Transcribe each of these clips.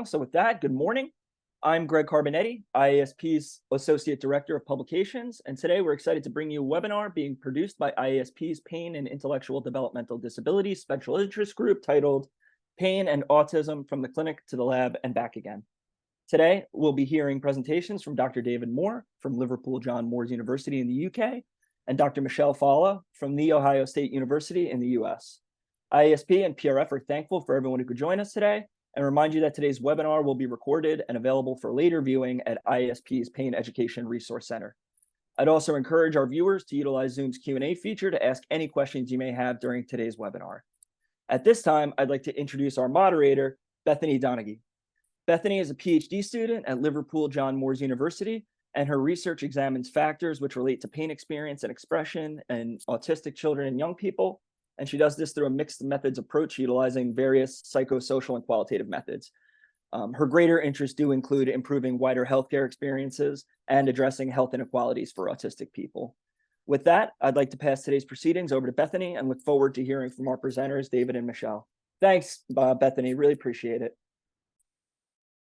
Michelle. So with that, good morning. I'm Greg Carbonetti, IASP's Associate Director of Publications, and today we're excited to bring you a webinar being produced by IASP's Pain and Intellectual Developmental Disabilities Special Interest Group titled Pain and Autism from the Clinic to the Lab and Back Again. Today, we'll be hearing presentations from Dr. David Moore from Liverpool John Moores University in the UK and Dr. Michelle Falla from The Ohio State University in the US. IASP and PRF are thankful for everyone who could join us today and remind you that today's webinar will be recorded and available for later viewing at IASP's Pain Education Resource Center. I'd also encourage our viewers to utilize Zoom's Q&A feature to ask any questions you may have during today's webinar. At this time, I'd like to introduce our moderator, Bethany Donaghy. Bethany is a PhD student at Liverpool John Moores University, and her research examines factors which relate to pain experience and expression in autistic children and young people. And she does this through a mixed methods approach utilizing various psychosocial and qualitative methods. Her greater interests do include improving wider healthcare experiences and addressing health inequalities for autistic people. With that, I'd like to pass today's proceedings over to Bethany and look forward to hearing from our presenters, David and Michelle. Thanks, Bethany. Really appreciate it.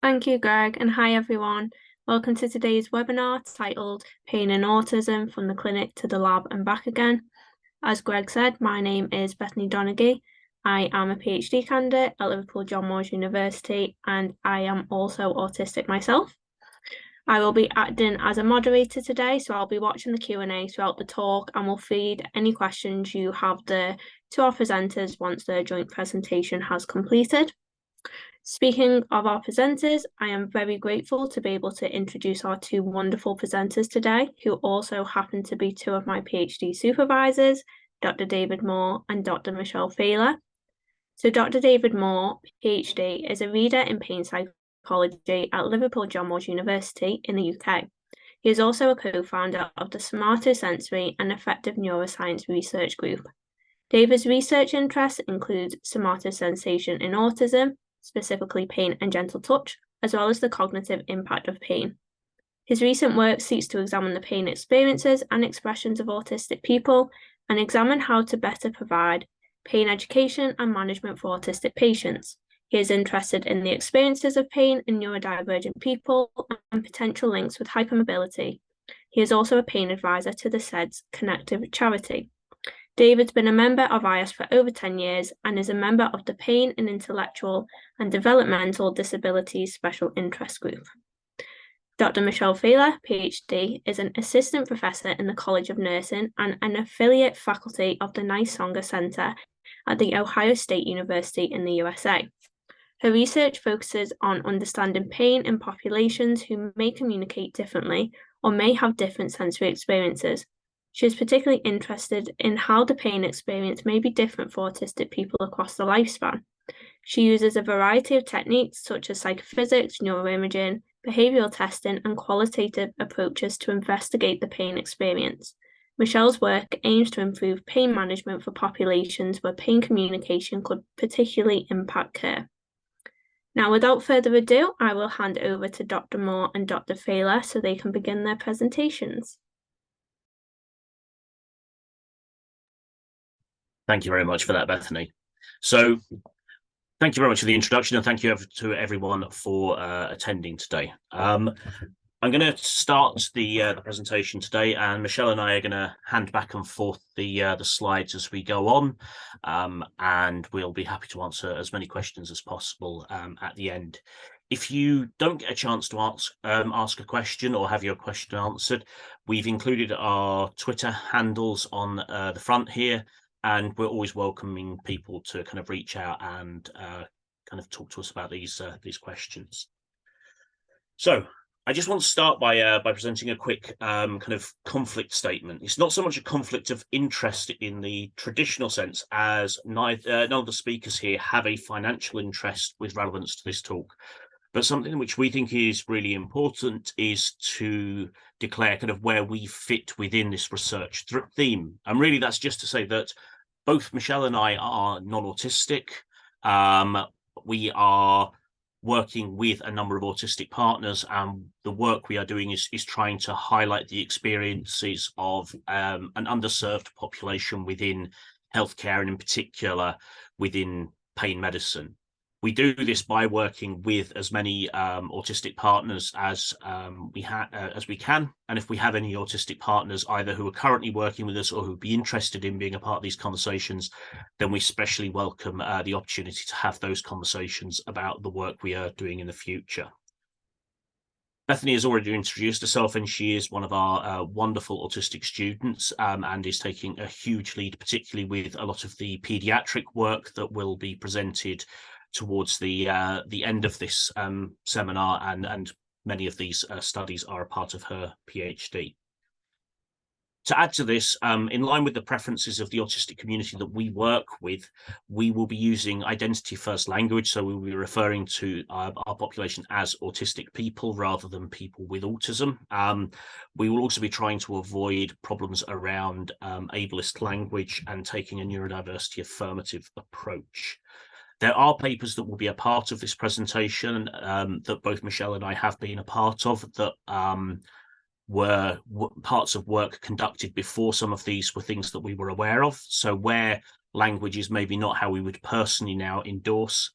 Thank you, Greg, and hi, everyone. Welcome to today's webinar titled Pain and Autism from the Clinic to the Lab and Back Again. As Greg said, my name is Bethany Donaghy. I am a PhD candidate at Liverpool John Moores University, and I am also autistic myself. I will be acting as a moderator today, so I'll be watching the Q&A throughout the talk and will feed any questions you have there to our presenters once their joint presentation has completed. Speaking of our presenters, I am very grateful to be able to introduce our two wonderful presenters today, who also happen to be two of my PhD supervisors, Dr. David Moore and Dr. Michelle Falla. So Dr. David Moore, PhD, is a reader in pain psychology at Liverpool John Moores University in the UK. He is also a co-founder of the Somatosensory and Affective Neuroscience Research Group. David's research interests include somatosensation in autism, specifically pain and gentle touch, as well as the cognitive impact of pain. His recent work seeks to examine the pain experiences and expressions of autistic people and examine how to better provide pain education and management for autistic patients. He is interested in the experiences of pain in neurodivergent people and potential links with hypermobility. He is also a pain advisor to the SEDS Connective charity. David's been a member of IAS for over 10 years and is a member of the Pain and Intellectual and Developmental Disabilities Special Interest Group. Dr. Michelle Falla, PhD, is an assistant professor in the College of Nursing and an affiliate faculty of the Nisonga Center at The Ohio State University in the USA. Her research focuses on understanding pain in populations who may communicate differently or may have different sensory experiences. She is particularly interested in how the pain experience may be different for autistic people across the lifespan. She uses a variety of techniques such as psychophysics, neuroimaging, behavioral testing, and qualitative approaches to investigate the pain experience. Michelle's work aims to improve pain management for populations where pain communication could particularly impact care. Now, without further ado, I will hand over to Dr. Moore and Dr. Falla so they can begin their presentations. Thank you very much for that, Bethany. So thank you very much for the introduction, and thank you to everyone for attending today. I'm going to start the presentation today, and Michelle and I are going to hand back and forth the slides as we go on, and we'll be happy to answer as many questions as possible at the end. If you don't get a chance to ask a question or have your question answered, we've included our Twitter handles on the front here, and we're always welcoming people to kind of reach out and kind of talk to us about these questions. So I just want to start by presenting a quick kind of conflict statement. It's not so much a conflict of interest in the traditional sense, as none of the speakers here have a financial interest with relevance to this talk. But something which we think is really important is to declare kind of where we fit within this research theme. And really that's just to say that both Michelle and I are non-autistic. We are working with a number of autistic partners, and the work we are doing is trying to highlight the experiences of an underserved population within healthcare, and in particular within pain medicine. We do this by working with as many autistic partners as we can, and if we have any autistic partners either who are currently working with us or who'd be interested in being a part of these conversations, then we especially welcome the opportunity to have those conversations about the work we are doing in the future. Bethany has already introduced herself, and she is one of our wonderful autistic students and is taking a huge lead, particularly with a lot of the paediatric work that will be presented towards the end of this seminar, and many of these studies are a part of her PhD. To add to this, in line with the preferences of the autistic community that we work with, we will be using identity first language. So we will be referring to our population as autistic people rather than people with autism. We will also be trying to avoid problems around ableist language and taking a neurodiversity affirmative approach. There are papers that will be a part of this presentation that both Michelle and I have been a part of that were parts of work conducted before some of these were things that we were aware of. So where language is maybe not how we would personally now endorse,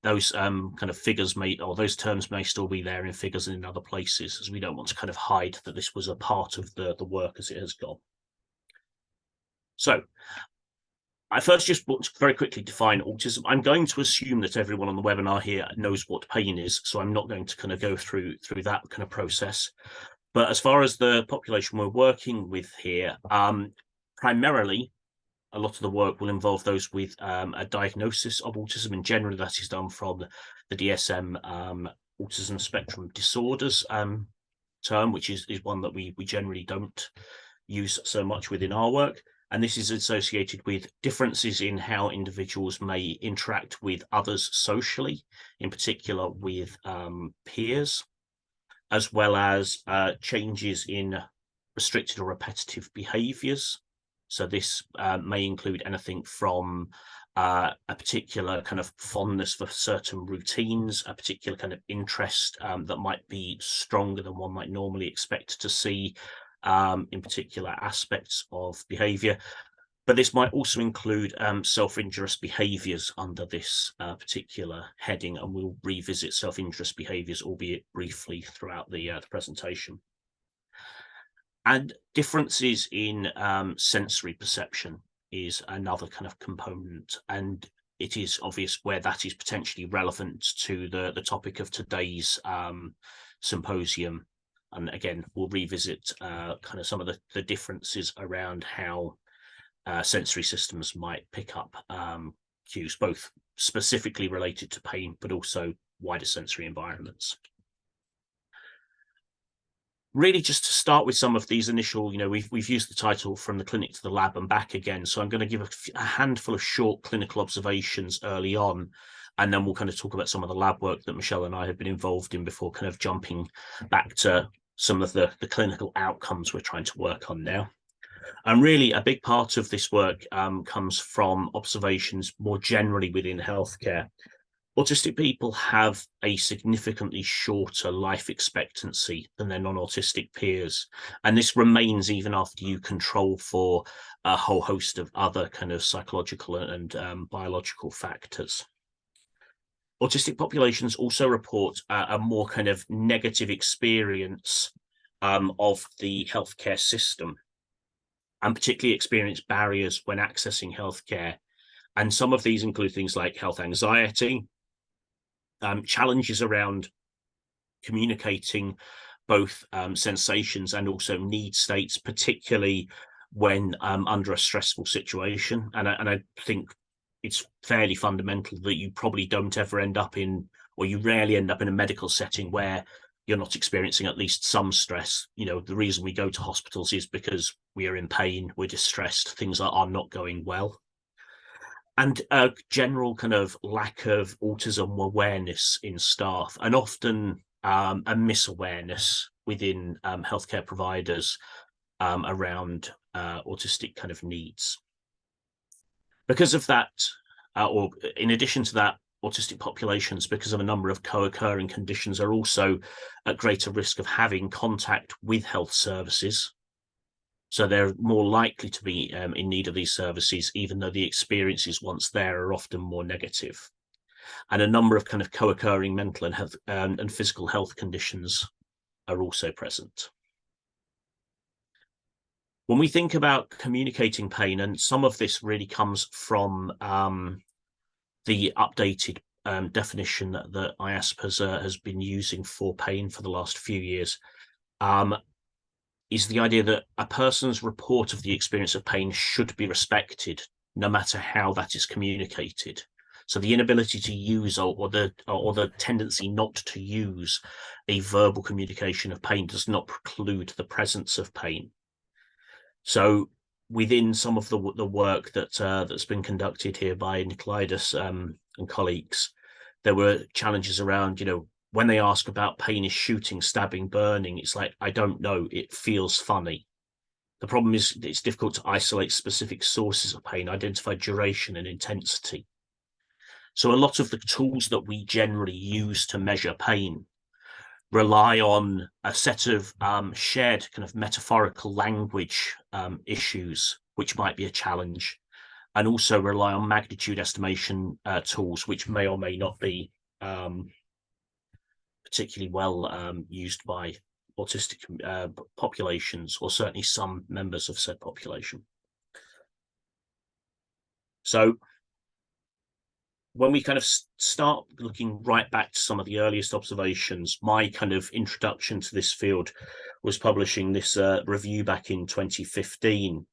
those kind of figures or those terms may still be there in figures and in other places, as we don't want to kind of hide that this was a part of the work as it has gone. So I first just want to very quickly define autism. I'm going to assume that everyone on the webinar here knows what pain is, so I'm not going to kind of go through that kind of process. But as far as the population we're working with here, primarily, a lot of the work will involve those with a diagnosis of autism, and generally that is done from the DSM autism spectrum disorders term, which is one that we generally don't use so much within our work. And this is associated with differences in how individuals may interact with others socially, in particular with peers, as well as changes in restricted or repetitive behaviours. So this may include anything from a particular kind of fondness for certain routines, a particular kind of interest that might be stronger than one might normally expect to see in particular aspects of behaviour. But this might also include self-injurious behaviours under this particular heading, and we'll revisit self-injurious behaviours, albeit briefly, throughout the presentation. And differences in sensory perception is another kind of component, and it is obvious where that is potentially relevant to the topic of today's symposium. And again, we'll revisit kind of some of the differences around how sensory systems might pick up cues, both specifically related to pain, but also wider sensory environments. Really, just to start with some of these initial, we've used the title From the Clinic to the Lab and Back Again, so I'm going to give a handful of short clinical observations early on, and then we'll kind of talk about some of the lab work that Michelle and I have been involved in before kind of jumping back to some of the clinical outcomes we're trying to work on now. And really, a big part of this work comes from observations more generally within healthcare. Autistic people have a significantly shorter life expectancy than their non-autistic peers, and this remains even after you control for a whole host of other kind of psychological and biological factors. Autistic populations also report a more kind of negative experience of the healthcare system, and particularly experience barriers when accessing healthcare. And some of these include things like health anxiety, challenges around communicating both sensations and also need states, particularly when under a stressful situation. And I think it's fairly fundamental that you probably don't ever end up in, or you rarely end up in a medical setting where you're not experiencing at least some stress. The reason we go to hospitals is because we are in pain, we're distressed, things are not going well. And a general kind of lack of autism awareness in staff, and often a misawareness within healthcare providers around autistic kind of needs. Because of that, or in addition to that, autistic populations, because of a number of co-occurring conditions, are also at greater risk of having contact with health services. So they're more likely to be in need of these services, even though the experiences once there are often more negative. and a number of kind of co-occurring mental and health and physical health conditions are also present. When we think about communicating pain, and some of this really comes from the updated definition that IASP has been using for pain for the last few years, is the idea that a person's report of the experience of pain should be respected, no matter how that is communicated. So the inability to use or the tendency not to use a verbal communication of pain does not preclude the presence of pain. So within some of the work that's been conducted here by Nicolaides and colleagues, there were challenges around, when they ask about pain is shooting, stabbing, burning, it's like, I don't know, it feels funny. The problem is it's difficult to isolate specific sources of pain, identify duration and intensity. So a lot of the tools that we generally use to measure pain rely on a set of shared kind of metaphorical language issues, which might be a challenge, and also rely on magnitude estimation tools, which may or may not be particularly well used by autistic populations, or certainly some members of said population. So when we kind of start looking right back to some of the earliest observations, my kind of introduction to this field was publishing this review back in 2015,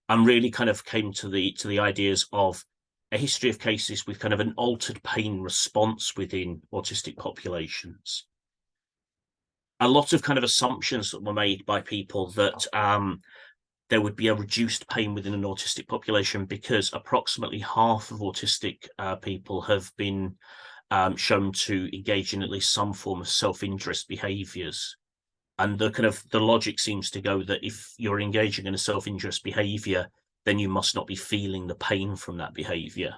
and really kind of came to the ideas of a history of cases with kind of an altered pain response within autistic populations. A lot of kind of assumptions that were made by people that there would be a reduced pain within an autistic population because approximately half of autistic people have been shown to engage in at least some form of self-interest behaviors. And the logic seems to go that if you're engaging in a self-interest behavior, then you must not be feeling the pain from that behavior.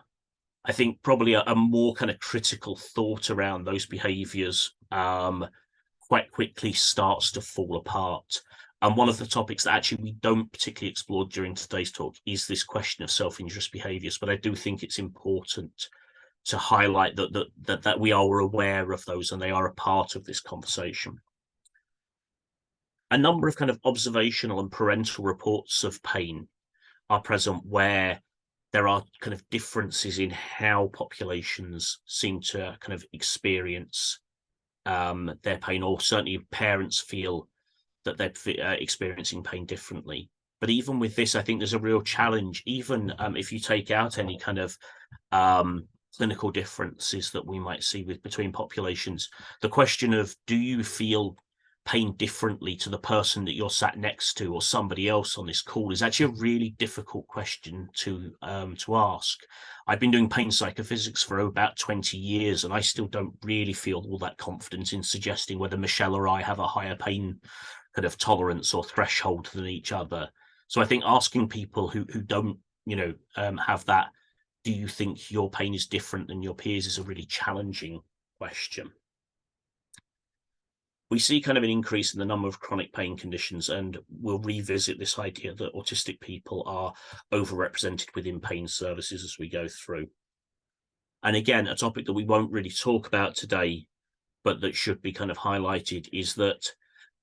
I think probably a more kind of critical thought around those behaviors quite quickly starts to fall apart. And one of the topics that actually we don't particularly explore during today's talk is this question of self-interest behaviors, but I do think it's important to highlight that we are aware of those and they are a part of this conversation. A number of kind of observational and parental reports of pain are present where there are kind of differences in how populations seem to kind of experience their pain, or certainly parents feel that they're experiencing pain differently. But even with this, I think there's a real challenge, even if you take out any kind of clinical differences that we might see between populations, the question of, do you feel pain differently to the person that you're sat next to or somebody else on this call, is actually a really difficult question to ask. I've been doing pain psychophysics for about 20 years, and I still don't really feel all that confident in suggesting whether Michelle or I have a higher pain kind of tolerance or threshold than each other. So I think asking people who don't, have that, do you think your pain is different than your peers, is a really challenging question. We see kind of an increase in the number of chronic pain conditions, and we'll revisit this idea that autistic people are overrepresented within pain services as we go through. And again, a topic that we won't really talk about today, but that should be kind of highlighted, is that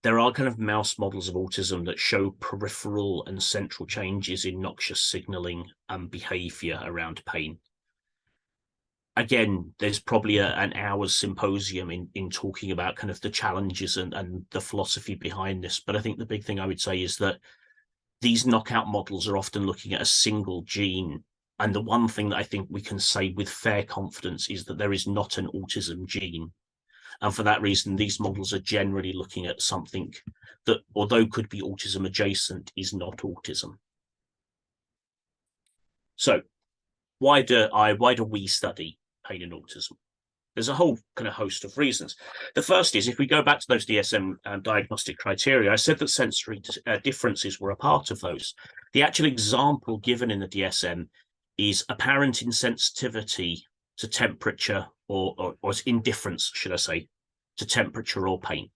there are kind of mouse models of autism that show peripheral and central changes in noxious signaling and behavior around pain. Again, there's probably an hour's symposium in talking about kind of the challenges and the philosophy behind this. But I think the big thing I would say is that these knockout models are often looking at a single gene. And the one thing that I think we can say with fair confidence is that there is not an autism gene. And for that reason, these models are generally looking at something that, although could be autism adjacent, is not autism. So why do we study pain and autism? There's a whole kind of host of reasons. The first is, if we go back to those DSM diagnostic criteria, I said that sensory differences were a part of those. The actual example given in the DSM is apparent insensitivity to temperature, or indifference, should I say, to temperature or pain.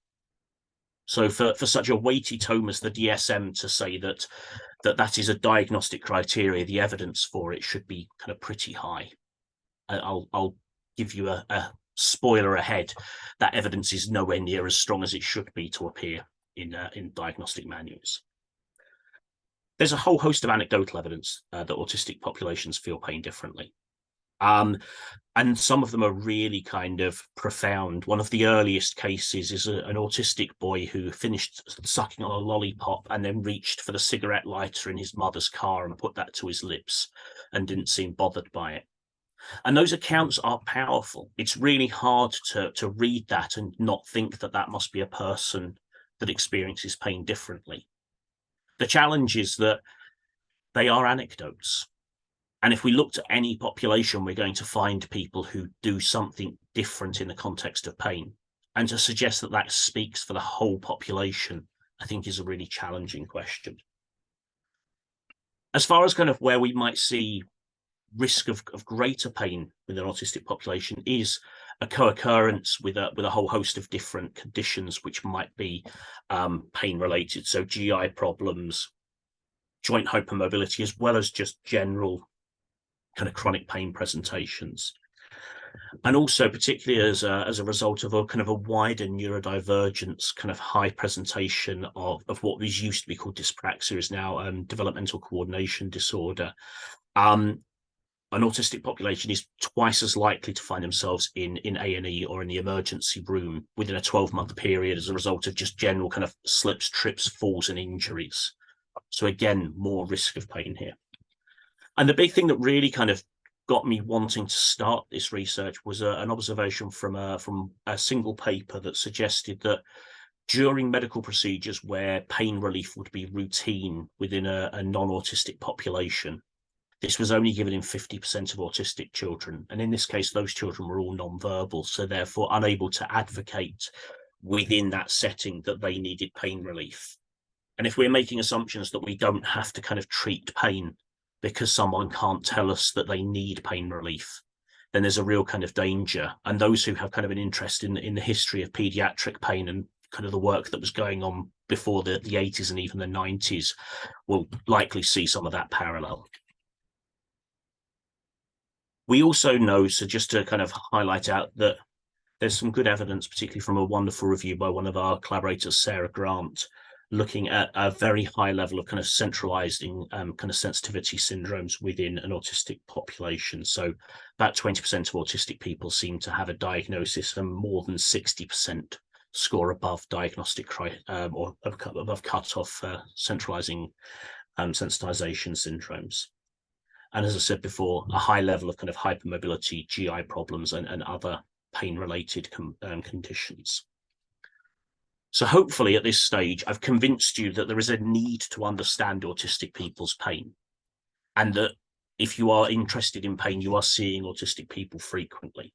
So for such a weighty tome as the DSM to say that is a diagnostic criteria, the evidence for it should be kind of pretty high. I'll give you a spoiler ahead, that evidence is nowhere near as strong as it should be to appear in diagnostic manuals. There's a whole host of anecdotal evidence that autistic populations feel pain differently. And some of them are really kind of profound. One of the earliest cases is an autistic boy who finished sucking on a lollipop and then reached for the cigarette lighter in his mother's car and put that to his lips and didn't seem bothered by it. And those accounts are powerful. It's really hard to read that and not think that that must be a person that experiences pain differently. The challenge is that they are anecdotes. And if we looked at any population, we're going to find people who do something different in the context of pain. And to suggest that that speaks for the whole population, I think is a really challenging question. As far as kind of where we might see risk of greater pain within an autistic population is a co-occurrence with a whole host of different conditions, which might be pain related. So GI problems, joint hypermobility, as well as just general kind of chronic pain presentations. And also particularly as a result of a kind of a wider neurodivergence, kind of high presentation of what was used to be called dyspraxia is now developmental coordination disorder. An autistic population is twice as likely to find themselves in A&E or in the emergency room within a 12-month period as a result of just general kind of slips, trips, falls and injuries. So again, more risk of pain here. And the big thing that really kind of got me wanting to start this research was an observation from a single paper that suggested that during medical procedures where pain relief would be routine within a non-autistic population, this was only given in 50% of autistic children. And in this case, those children were all non-verbal, so therefore unable to advocate within that setting that they needed pain relief. And if we're making assumptions that we don't have to kind of treat pain because someone can't tell us that they need pain relief, then there's a real kind of danger. And those who have kind of an interest in the history of pediatric pain and kind of the work that was going on before the 80s and even the 90s will likely see some of that parallel. We also know, so just to kind of highlight out, that there's some good evidence, particularly from a wonderful review by one of our collaborators, Sarah Grant, looking at a very high level of kind of centralizing kind of sensitivity syndromes within an autistic population. So about 20% of autistic people seem to have a diagnosis and more than 60% score above diagnostic or above cutoff centralizing sensitization syndromes. And as I said before, a high level of kind of hypermobility, GI problems and other pain-related conditions. So hopefully at this stage, I've convinced you that there is a need to understand autistic people's pain, and that if you are interested in pain, you are seeing autistic people frequently.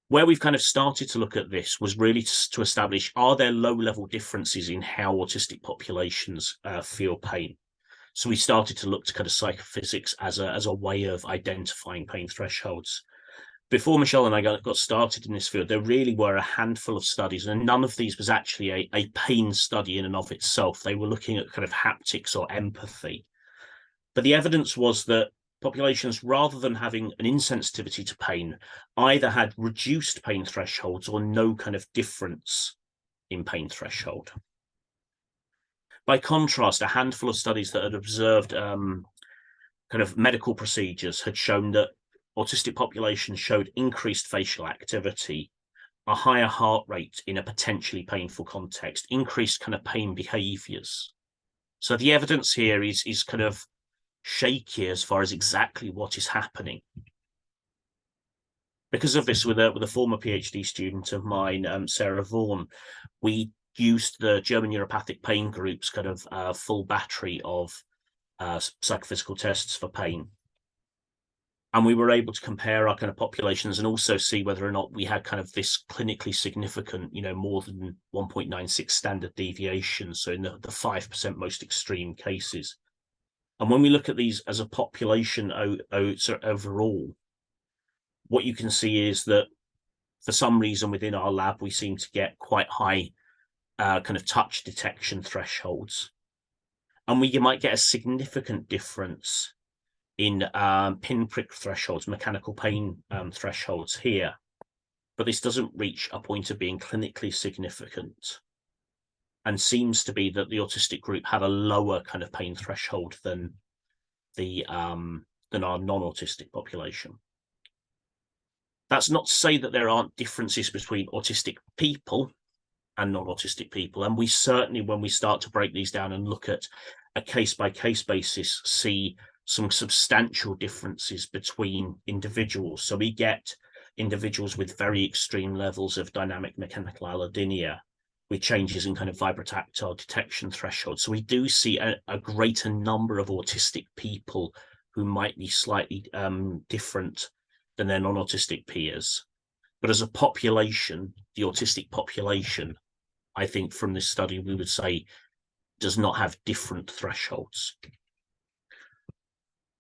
Where we've kind of started to look at this was really to establish, are there low-level differences in how autistic populations feel pain? So we started to look to kind of psychophysics as a way of identifying pain thresholds. Before Michelle and I got started in this field, there really were a handful of studies, and none of these was actually a pain study in and of itself. They were looking at kind of haptics or empathy. But the evidence was that populations, rather than having an insensitivity to pain, either had reduced pain thresholds or no kind of difference in pain threshold. By contrast, a handful of studies that had observed kind of medical procedures had shown that autistic populations showed increased facial activity, a higher heart rate in a potentially painful context, increased kind of pain behaviors. So the evidence here is kind of shaky as far as exactly what is happening. Because of this, with a former PhD student of mine, Sarah Vaughan, we used the German Neuropathic Pain Group's kind of full battery of psychophysical tests for pain. And we were able to compare our kind of populations and also see whether or not we had kind of this clinically significant, more than 1.96 standard deviation. So in the 5% most extreme cases. And when we look at these as a population overall, what you can see is that for some reason within our lab, we seem to get quite high kind of touch detection thresholds. And you might get a significant difference in pinprick thresholds, mechanical pain thresholds here, but this doesn't reach a point of being clinically significant, and seems to be that the autistic group had a lower kind of pain threshold than our non-autistic population. That's not to say that there aren't differences between autistic people and non-autistic people, and we certainly, when we start to break these down and look at a case-by-case basis, see some substantial differences between individuals. So we get individuals with very extreme levels of dynamic mechanical allodynia, with changes in kind of vibrotactile detection thresholds. So we do see a greater number of autistic people who might be slightly different than their non-autistic peers. But as a population, the autistic population, I think from this study, we would say does not have different thresholds.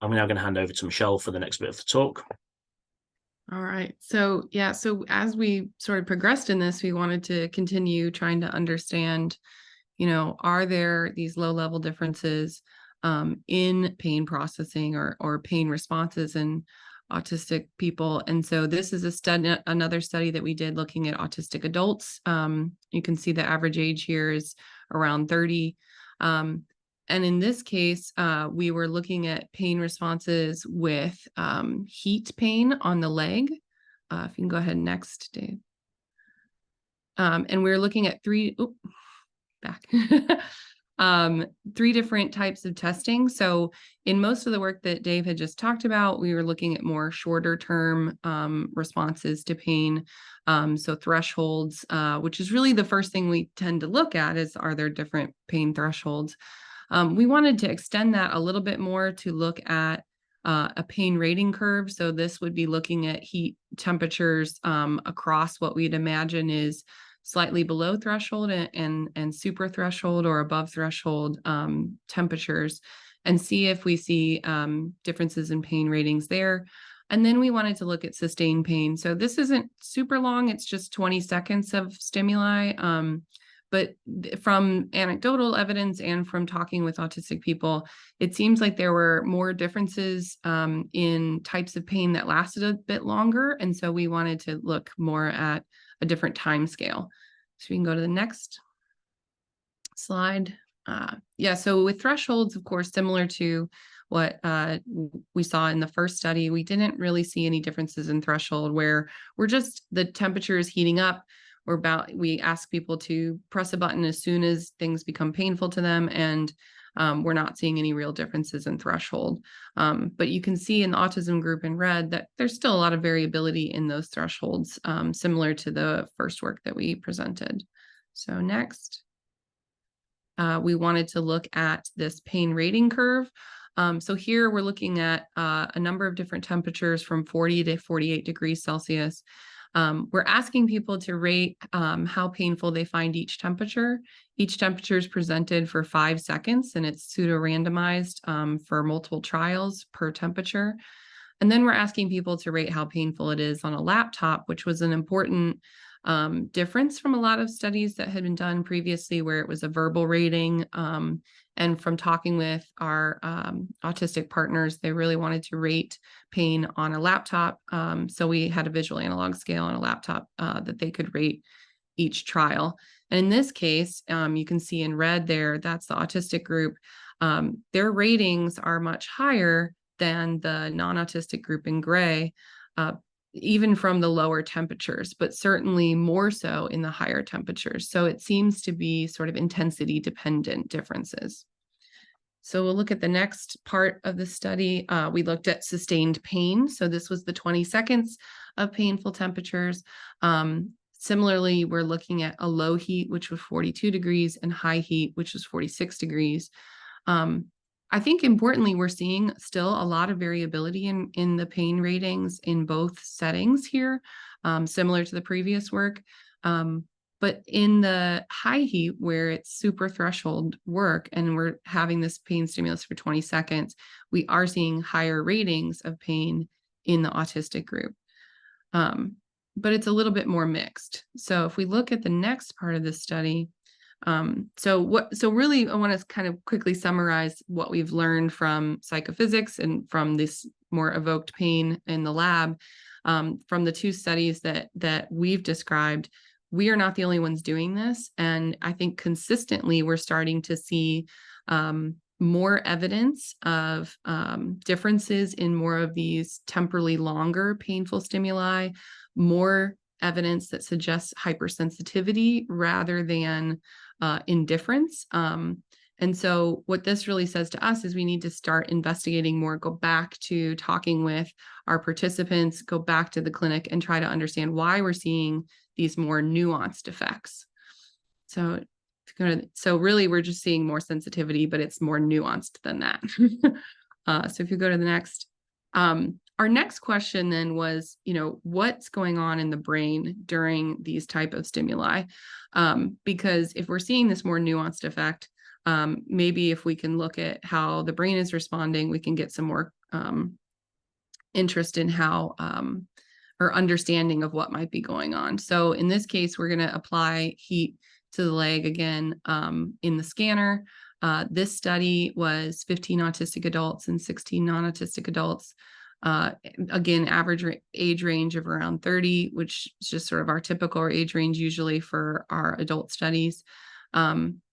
I'm now going to hand over to Michelle for the next bit of the talk. All right. So yeah, so as we sort of progressed in this, we wanted to continue trying to understand, are there these low-level differences in pain processing or pain responses in autistic people? And so this is another study that we did looking at autistic adults. You can see the average age here is around 30. And in this case, we were looking at pain responses with heat pain on the leg. If you can go ahead next, Dave. And we were looking at three different types of testing. So in most of the work that Dave had just talked about, we were looking at more shorter term responses to pain. So thresholds, which is really the first thing we tend to look at, is are there different pain thresholds? We wanted to extend that a little bit more to look at a pain rating curve. So this would be looking at heat temperatures across what we'd imagine is slightly below threshold and super threshold or above threshold temperatures, and see if we see differences in pain ratings there. And then we wanted to look at sustained pain. So this isn't super long, it's just 20 seconds of stimuli. But from anecdotal evidence and from talking with autistic people, it seems like there were more differences in types of pain that lasted a bit longer. And so we wanted to look more at a different time scale. So we can go to the next slide. So with thresholds, of course, similar to what we saw in the first study, we didn't really see any differences in threshold where the temperature is heating up. We ask people to press a button as soon as things become painful to them, and we're not seeing any real differences in threshold. But you can see in the autism group in red that there's still a lot of variability in those thresholds, similar to the first work that we presented. So next, we wanted to look at this pain rating curve. So here we're looking at a number of different temperatures from 40 to 48 degrees Celsius. We're asking people to rate how painful they find each temperature. Each temperature is presented for 5 seconds, and it's pseudo-randomized for multiple trials per temperature. And then we're asking people to rate how painful it is on a laptop, which was an important difference from a lot of studies that had been done previously where it was a verbal rating. And from talking with our autistic partners, they really wanted to rate pain on a laptop. So we had a visual analog scale on a laptop that they could rate each trial. And in this case, you can see in red there, that's the autistic group. Their ratings are much higher than the non-autistic group in gray, even from the lower temperatures, but certainly more so in the higher temperatures. So it seems to be sort of intensity dependent differences. So we'll look at the next part of the study. We looked at sustained pain. So this was the 20 seconds of painful temperatures. Similarly, we're looking at a low heat, which was 42 degrees, and high heat, which was 46 degrees. I think importantly, we're seeing still a lot of variability in the pain ratings in both settings here, similar to the previous work. But in the high heat, where it's super threshold work and we're having this pain stimulus for 20 seconds, we are seeing higher ratings of pain in the autistic group. But it's a little bit more mixed. So if we look at the next part of this study, So really, I want to kind of quickly summarize what we've learned from psychophysics and from this more evoked pain in the lab. From the two studies that we've described, we are not the only ones doing this. And I think consistently we're starting to see more evidence of differences in more of these temporally longer painful stimuli, more evidence that suggests hypersensitivity rather than indifference. And so what this really says to us is we need to start investigating more, go back to talking with our participants, go back to the clinic and try to understand why we're seeing these more nuanced effects. So really we're just seeing more sensitivity, but it's more nuanced than that. So if you go to the next, our next question then was, what's going on in the brain during these type of stimuli? Because if we're seeing this more nuanced effect, maybe if we can look at how the brain is responding, we can get some more interest in how or understanding of what might be going on. So in this case, we're going to apply heat to the leg again in the scanner. This study was 15 autistic adults and 16 non-autistic adults. Again, average age range of around 30, which is just sort of our typical age range usually for our adult studies.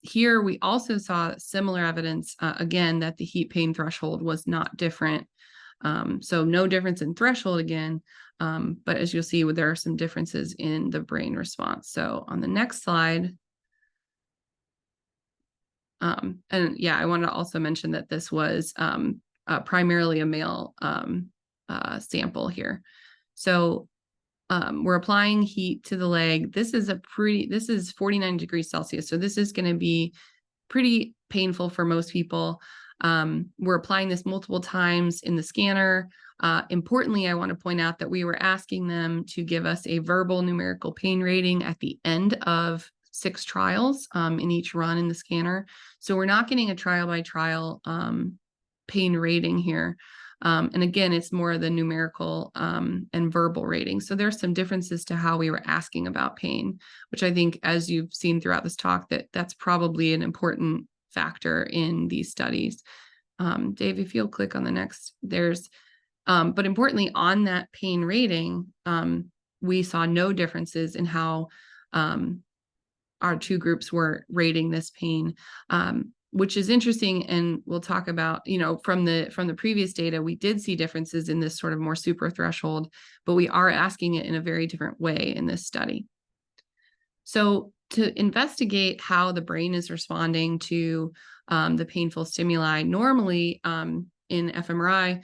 Here, we also saw similar evidence, again, that the heat pain threshold was not different. So no difference in threshold again, but as you'll see, there are some differences in the brain response. So on the next slide, and yeah, I wanted to also mention that this was primarily a male sample here. So we're applying heat to the leg. This is 49 degrees Celsius. So this is going to be pretty painful for most people. We're applying this multiple times in the scanner. Importantly, I want to point out that we were asking them to give us a verbal numerical pain rating at the end of 6 trials in each run in the scanner. So we're not getting a trial by trial pain rating here. And again, it's more the numerical and verbal rating. So there's some differences to how we were asking about pain, which I think, as you've seen throughout this talk, that's probably an important factor in these studies. Dave, if you'll click on the next, but importantly, on that pain rating, we saw no differences in how our two groups were rating this pain, which is interesting. And we'll talk about, from the previous data, we did see differences in this sort of more super threshold, but we are asking it in a very different way in this study. So to investigate how the brain is responding to the painful stimuli, normally in fMRI,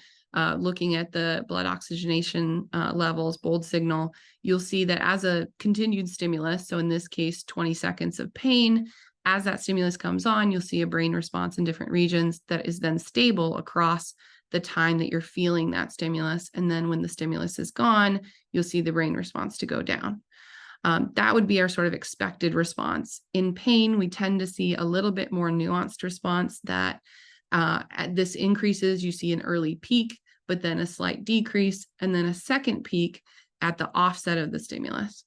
looking at the blood oxygenation levels, bold signal, you'll see that as a continued stimulus, so in this case, 20 seconds of pain, as that stimulus comes on, you'll see a brain response in different regions that is then stable across the time that you're feeling that stimulus. And then when the stimulus is gone, you'll see the brain response to go down. That would be our sort of expected response. In pain, we tend to see a little bit more nuanced response that this increases, you see an early peak, but then a slight decrease, and then a second peak at the offset of the stimulus.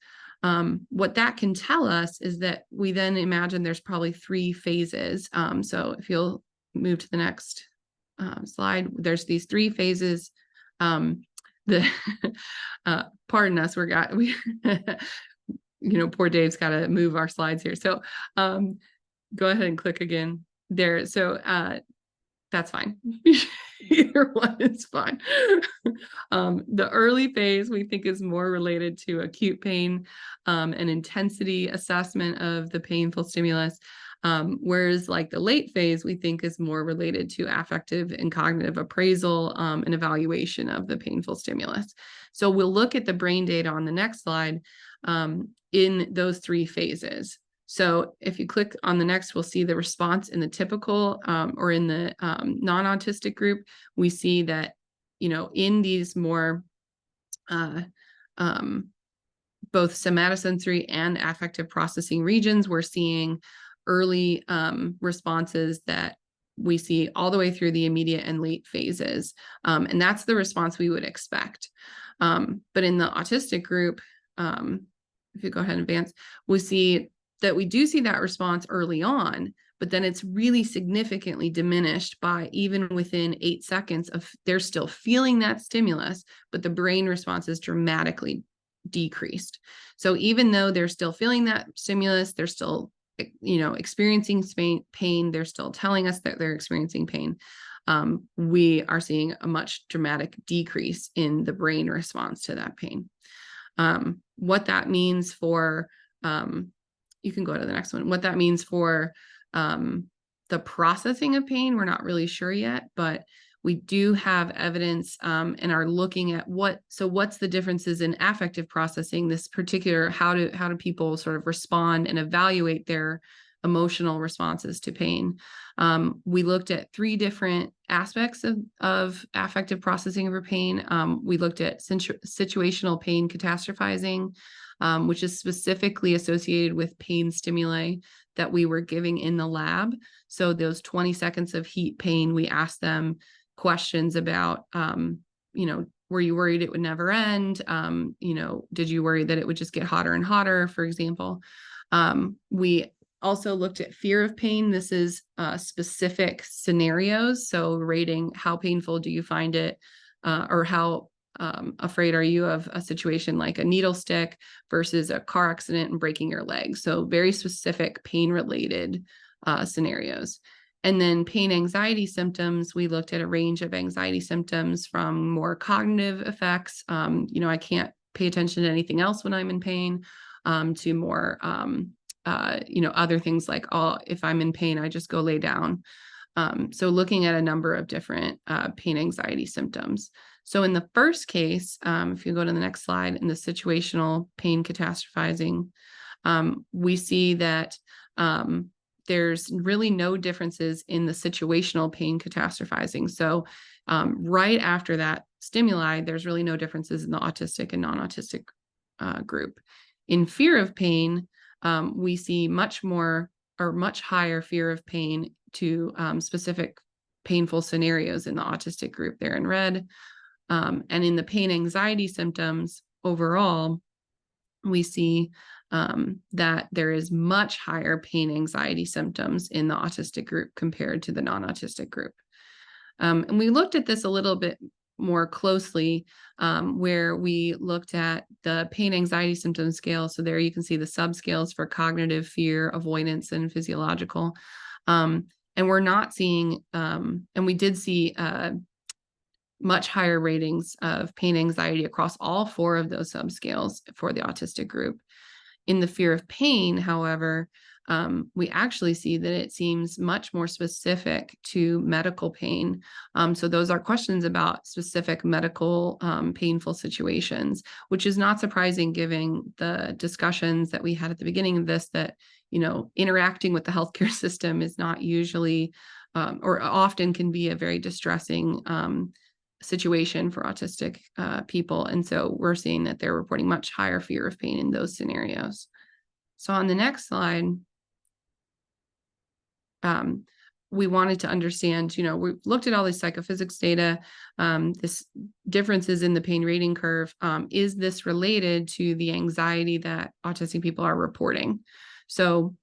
What that can tell us is that we then imagine there's probably 3 phases. So if you'll move to the next slide, there's these 3 phases. Pardon us, poor Dave's got to move our slides here. So go ahead and click again there. So that's fine. Either one is fine. The early phase we think is more related to acute pain and intensity assessment of the painful stimulus, whereas like the late phase we think is more related to affective and cognitive appraisal and evaluation of the painful stimulus. So we'll look at the brain data on the next slide in those 3 phases. So if you click on the next, we'll see the response in the typical or in the non-autistic group. We see that, in these more both somatosensory and affective processing regions, we're seeing early responses that we see all the way through the immediate and late phases. And that's the response we would expect. But in the autistic group, if you go ahead and advance, we see that we do see that response early on, but then it's really significantly diminished by even within 8 seconds of they're still feeling that stimulus, but the brain response is dramatically decreased. So even though they're still feeling that stimulus, they're still, experiencing pain, they're still telling us that they're experiencing pain. We are seeing a much dramatic decrease in the brain response to that pain. What that means for, you can go to the next one. What that means for the processing of pain, we're not really sure yet, but we do have evidence and are looking at what's the differences in affective processing, this particular, how do people sort of respond and evaluate their emotional responses to pain. We looked at 3 different aspects of affective processing of pain. We looked at situational pain catastrophizing, which is specifically associated with pain stimuli that we were giving in the lab. So those 20 seconds of heat pain, we asked them questions about, were you worried it would never end? Did you worry that it would just get hotter and hotter, for example? We also looked at fear of pain. This is specific scenarios. So rating how painful do you find it, or how afraid are you of a situation like a needle stick versus a car accident and breaking your leg. So very specific pain related scenarios. And then pain anxiety symptoms, we looked at a range of anxiety symptoms from more cognitive effects. I can't pay attention to anything else when I'm in pain, to more, other things like, if I'm in pain, I just go lay down. So looking at a number of different pain anxiety symptoms. So in the first case, if you go to the next slide, in the situational pain catastrophizing, we see that there's really no differences in the situational pain catastrophizing. So right after that stimuli, there's really no differences in the autistic and non-autistic group. In fear of pain, we see much higher fear of pain to specific painful scenarios in the autistic group. They're in red. And in the pain anxiety symptoms overall, we see that there is much higher pain anxiety symptoms in the autistic group compared to the non-autistic group. And we looked at this a little bit more closely, where we looked at the pain anxiety symptom scale. So there you can see the subscales for cognitive, fear, avoidance, and physiological. And we're not seeing, and we did see much higher ratings of pain anxiety across all 4 of those subscales for the autistic group. In the fear of pain, however, we actually see that it seems much more specific to medical pain. So those are questions about specific medical painful situations, which is not surprising given the discussions that we had at the beginning of this, that, interacting with the healthcare system is not usually, or often can be a very distressing situation for autistic people. And so we're seeing that they're reporting much higher fear of pain in those scenarios. So on the next slide, we wanted to understand, we looked at all these psychophysics data, this differences in the pain rating curve. Is this related to the anxiety that autistic people are reporting? So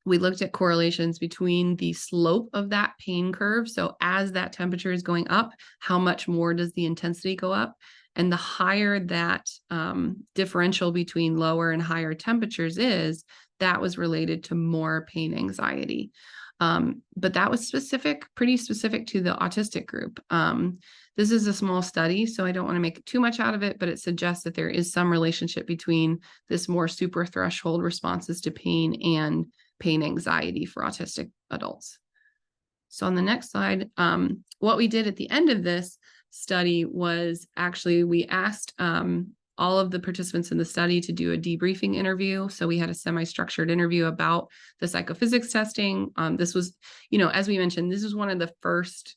we looked at correlations between the slope of that pain curve. So as that temperature is going up, how much more does the intensity go up? And the higher that differential between lower and higher temperatures is, that was related to more pain anxiety. But that was pretty specific to the autistic group. This is a small study, so I don't want to make too much out of it, but it suggests that there is some relationship between this more super threshold responses to pain and pain anxiety for autistic adults. So on the next slide, what we did at the end of this study was actually we asked all of the participants in the study to do a debriefing interview. So we had a semi-structured interview about the psychophysics testing. This was, as we mentioned, this was one of the first,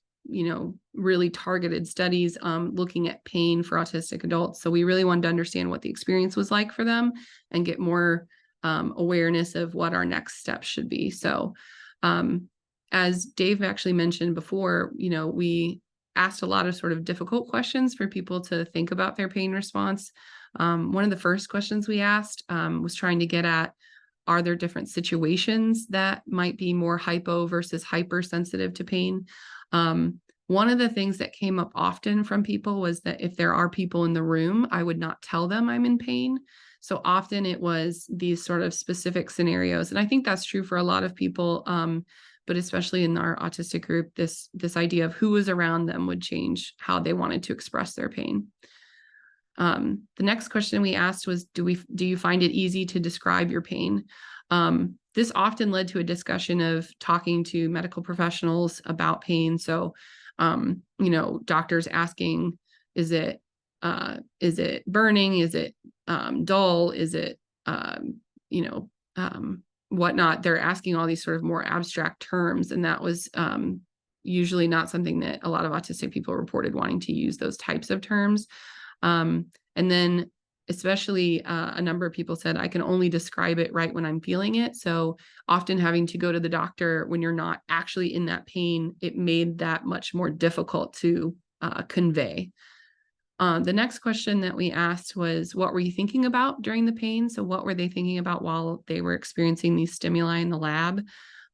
really targeted studies looking at pain for autistic adults. So we really wanted to understand what the experience was like for them and get more awareness of what our next steps should be. So as Dave actually mentioned before, we asked a lot of sort of difficult questions for people to think about their pain response. One of the first questions we asked was trying to get at Are there different situations that might be more hypo versus hypersensitive to pain? One of the things that came up often from people was that if there are people in the room, I would not tell them I'm in pain. So often it was these sort of specific scenarios. And I think that's true for a lot of people, but especially in our autistic group, this idea of who was around them would change how they wanted to express their pain. The next question we asked was, do you find it easy to describe your pain? This often led to a discussion of talking to medical professionals about pain. So, doctors asking, is it burning? Is it dull? Is it, whatnot? They're asking all these sort of more abstract terms. And that was usually not something that a lot of autistic people reported wanting to use those types of terms. And then especially a number of people said, I can only describe it right when I'm feeling it. So often having to go to the doctor when you're not actually in that pain, it made that much more difficult to convey. The next question that we asked was, what were you thinking about during the pain? So what were they thinking about while they were experiencing these stimuli in the lab?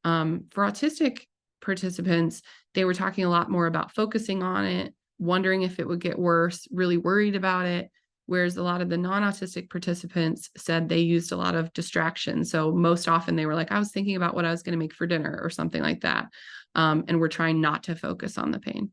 For autistic participants, they were talking a lot more about focusing on it, wondering if it would get worse, really worried about it. Whereas a lot of the non-autistic participants said they used a lot of distraction. So most often they were like, I was thinking about what I was going to make for dinner or something like that. And we're trying not to focus on the pain.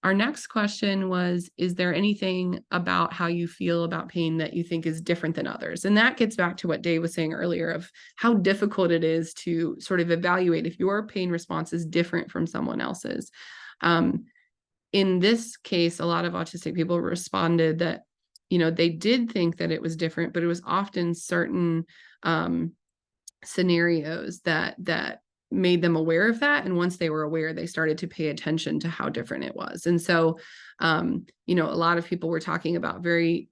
Our next question was, is there anything about how you feel about pain that you think is different than others? And that gets back to what Dave was saying earlier of how difficult it is to sort of evaluate if your pain response is different from someone else's. In this case, a lot of autistic people responded that, they did think that it was different, but it was often certain scenarios that made them aware of that. And once they were aware, they started to pay attention to how different it was. And so, a lot of people were talking about very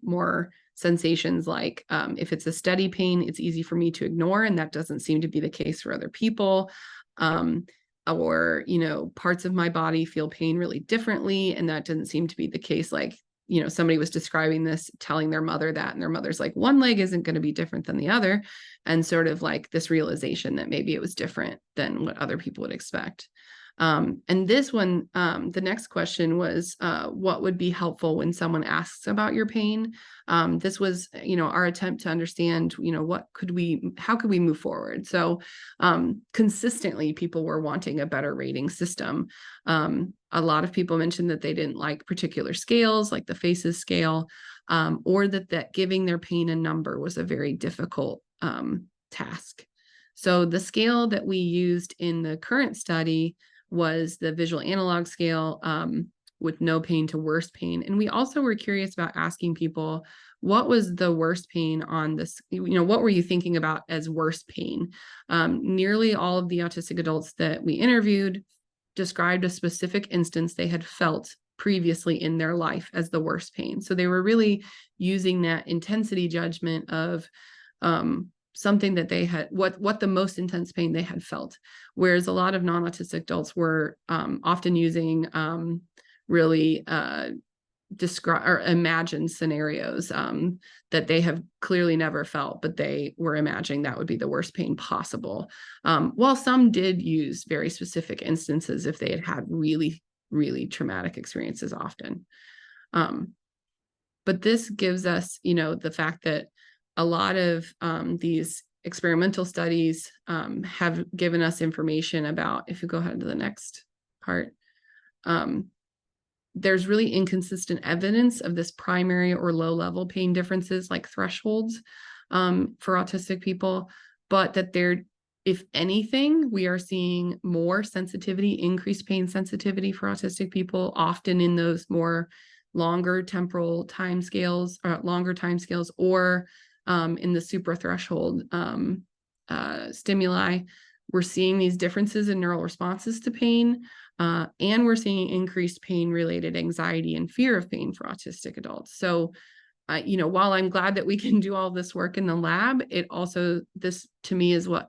more sensations like if it's a steady pain, it's easy for me to ignore. And that doesn't seem to be the case for other people. Or, parts of my body feel pain really differently. And that didn't seem to be the case. Like, somebody was describing this, telling their mother that, and their mother's like, one leg isn't going to be different than the other. And sort of like this realization that maybe it was different than what other people would expect. And this one, the next question was, what would be helpful when someone asks about your pain? This was, our attempt to understand, how could we move forward? So consistently, people were wanting a better rating system. A lot of people mentioned that they didn't like particular scales, like the FACES scale, or that giving their pain a number was a very difficult task. So the scale that we used in the current study was the visual analog scale with no pain to worst pain. And we also were curious about asking people, what was the worst pain on this? What were you thinking about as worst pain? Nearly all of the autistic adults that we interviewed described a specific instance they had felt previously in their life as the worst pain. So they were really using that intensity judgment of something that they had, what the most intense pain they had felt. Whereas a lot of non-autistic adults were often using really describe or imagine scenarios that they have clearly never felt, but they were imagining that would be the worst pain possible. While some did use very specific instances if they had had really, really traumatic experiences often. But this gives us, the fact that a lot of these experimental studies have given us information about, if you go ahead to the next part, there's really inconsistent evidence of this primary or low level pain differences like thresholds for autistic people, but that if anything, we are seeing more sensitivity, increased pain sensitivity for autistic people, often in those more longer temporal timescales, or in the suprathreshold stimuli. We're seeing these differences in neural responses to pain, and we're seeing increased pain-related anxiety and fear of pain for autistic adults. So, while I'm glad that we can do all this work in the lab, this to me is what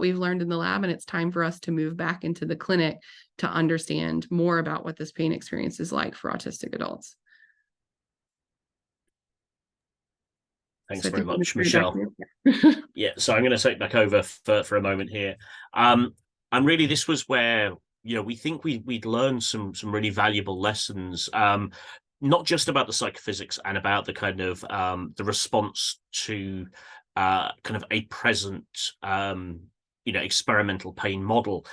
we've learned in the lab, and it's time for us to move back into the clinic to understand more about what this pain experience is like for autistic adults. Thanks very much, Michelle. Yeah, so I'm going to take back over for a moment here. And really, this was where, we think we'd learned some really valuable lessons, not just about the psychophysics and about the kind of the response to kind of a present experimental pain model,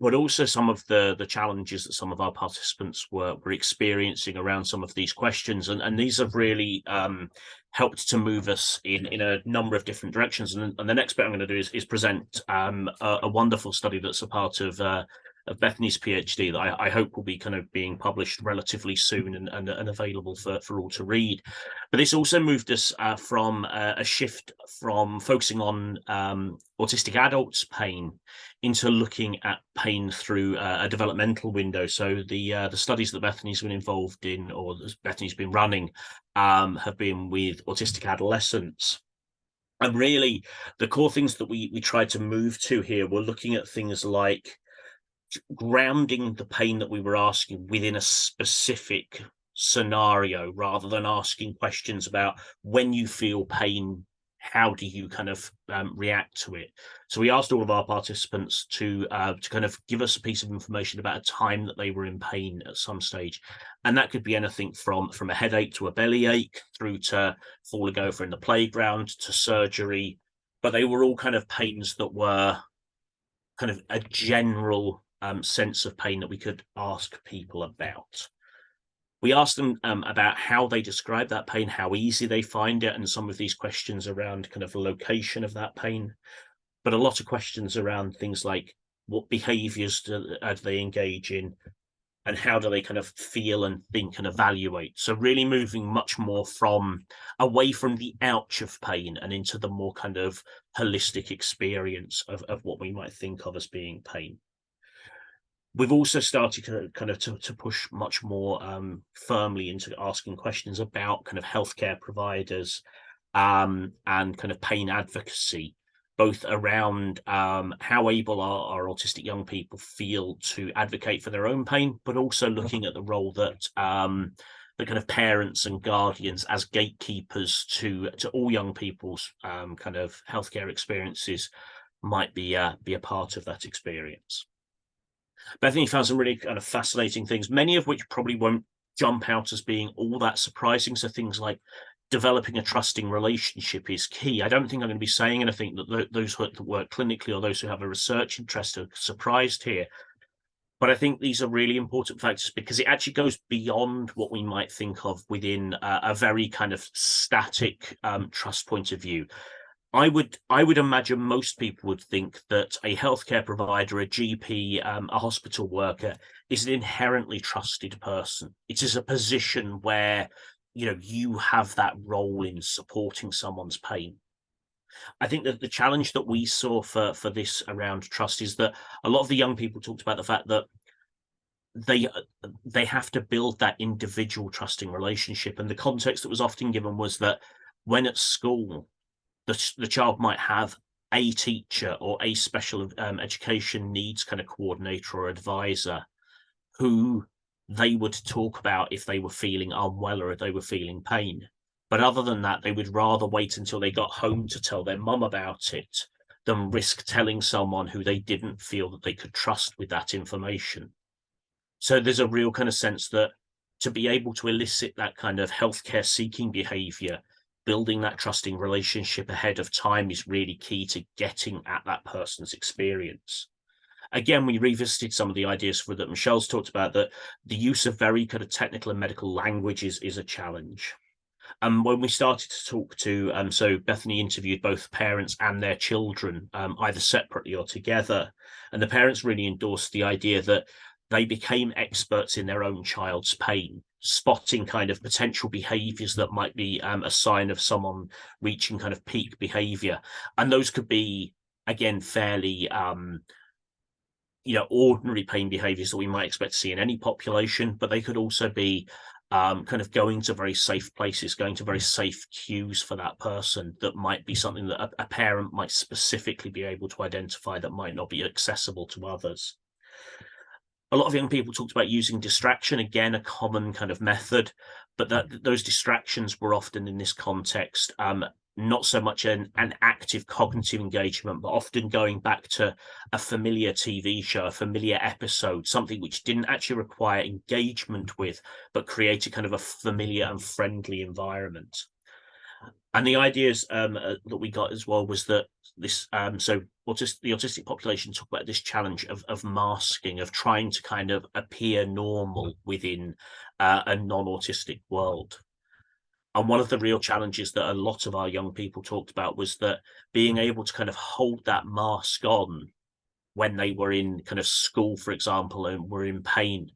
but also some of the challenges that some of our participants were experiencing around some of these questions. And these have really helped to move us in a number of different directions. And the next bit I'm going to do is present a wonderful study that's a part of Bethany's PhD that I hope will be kind of being published relatively soon and available for all to read. But this also moved us from a shift from focusing on autistic adults' pain into looking at pain through a developmental window. So the studies that Bethany's been involved in, or Bethany's been running, have been with autistic adolescents. And really, the core things that we tried to move to here were looking at things like grounding the pain that we were asking within a specific scenario, rather than asking questions about when you feel pain, how do you kind of react to it. So we asked all of our participants to kind of give us a piece of information about a time that they were in pain at some stage, and that could be anything from a headache to a bellyache, through to falling over in the playground, to surgery. But they were all kind of pains that were kind of a general sense of pain that we could ask people about. We asked them about how they describe that pain, how easy they find it, and some of these questions around kind of the location of that pain, but a lot of questions around things like what behaviors do they engage in, and how do they kind of feel and think and evaluate. So really moving much more away from the ouch of pain and into the more kind of holistic experience of what we might think of as being pain. We've also started to push much more firmly into asking questions about kind of healthcare providers and kind of pain advocacy, both around how able our autistic young people feel to advocate for their own pain, but also looking at the role that the kind of parents and guardians as gatekeepers to all young people's kind of healthcare experiences might be a part of that experience. Bethany found some really kind of fascinating things, many of which probably won't jump out as being all that surprising. So things like developing a trusting relationship is key. I don't think I'm going to be saying anything that those who work clinically or those who have a research interest are surprised here. But I think these are really important factors because it actually goes beyond what we might think of within a very kind of static trust point of view. I would imagine most people would think that a healthcare provider, a GP, a hospital worker is an inherently trusted person. It is a position where, you have that role in supporting someone's pain. I think that the challenge that we saw for this around trust is that a lot of the young people talked about the fact that they have to build that individual trusting relationship. And the context that was often given was that when at school, the child might have a teacher or a special education needs kind of coordinator or advisor who they would talk about if they were feeling unwell or if they were feeling pain. But other than that, they would rather wait until they got home to tell their mum about it than risk telling someone who they didn't feel that they could trust with that information. So there's a real kind of sense that to be able to elicit that kind of healthcare seeking behavior, building that trusting relationship ahead of time is really key to getting at that person's experience. Again, we revisited some of the ideas that Michelle's talked about, that the use of very kind of technical and medical language is a challenge. And when we started to talk to, so Bethany interviewed both parents and their children, either separately or together, and the parents really endorsed the idea that they became experts in their own child's pain, spotting kind of potential behaviors that might be a sign of someone reaching kind of peak behavior. And those could be, again, fairly, ordinary pain behaviors that we might expect to see in any population, but they could also be kind of going to very safe places, going to very safe cues for that person that might be something that a parent might specifically be able to identify that might not be accessible to others. A lot of young people talked about using distraction, again, a common kind of method, but that those distractions were often in this context not so much an active cognitive engagement, but often going back to a familiar TV show, a familiar episode, something which didn't actually require engagement with, but create a kind of a familiar and friendly environment. And the ideas that we got as well was that this, the autistic population talk about this challenge of masking, of trying to kind of appear normal within a non-autistic world. And one of the real challenges that a lot of our young people talked about was that being able to kind of hold that mask on when they were in kind of school, for example, and were in pain,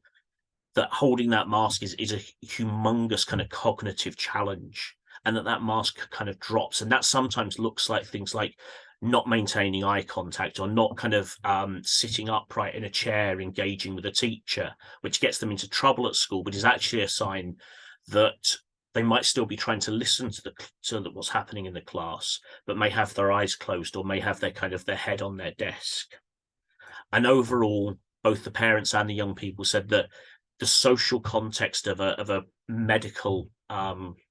that holding that mask is a humongous kind of cognitive challenge, and that mask kind of drops. And that sometimes looks like things like not maintaining eye contact, or not kind of sitting upright in a chair, engaging with a teacher, which gets them into trouble at school, but is actually a sign that they might still be trying to listen to what's happening in the class, but may have their eyes closed, or may have their head on their desk. And overall, both the parents and the young people said that the social context of a medical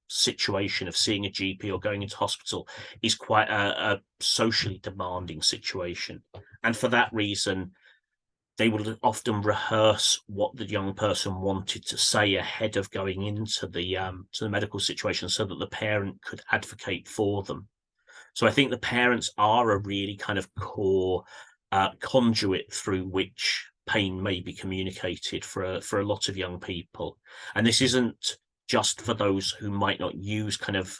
situation, of seeing a GP or going into hospital, is quite a socially demanding situation. And for that reason, they would often rehearse what the young person wanted to say ahead of going into the medical situation, so that the parent could advocate for them. So I think the parents are a really kind of core conduit through which pain may be communicated for a lot of young people. And this isn't just for those who might not use kind of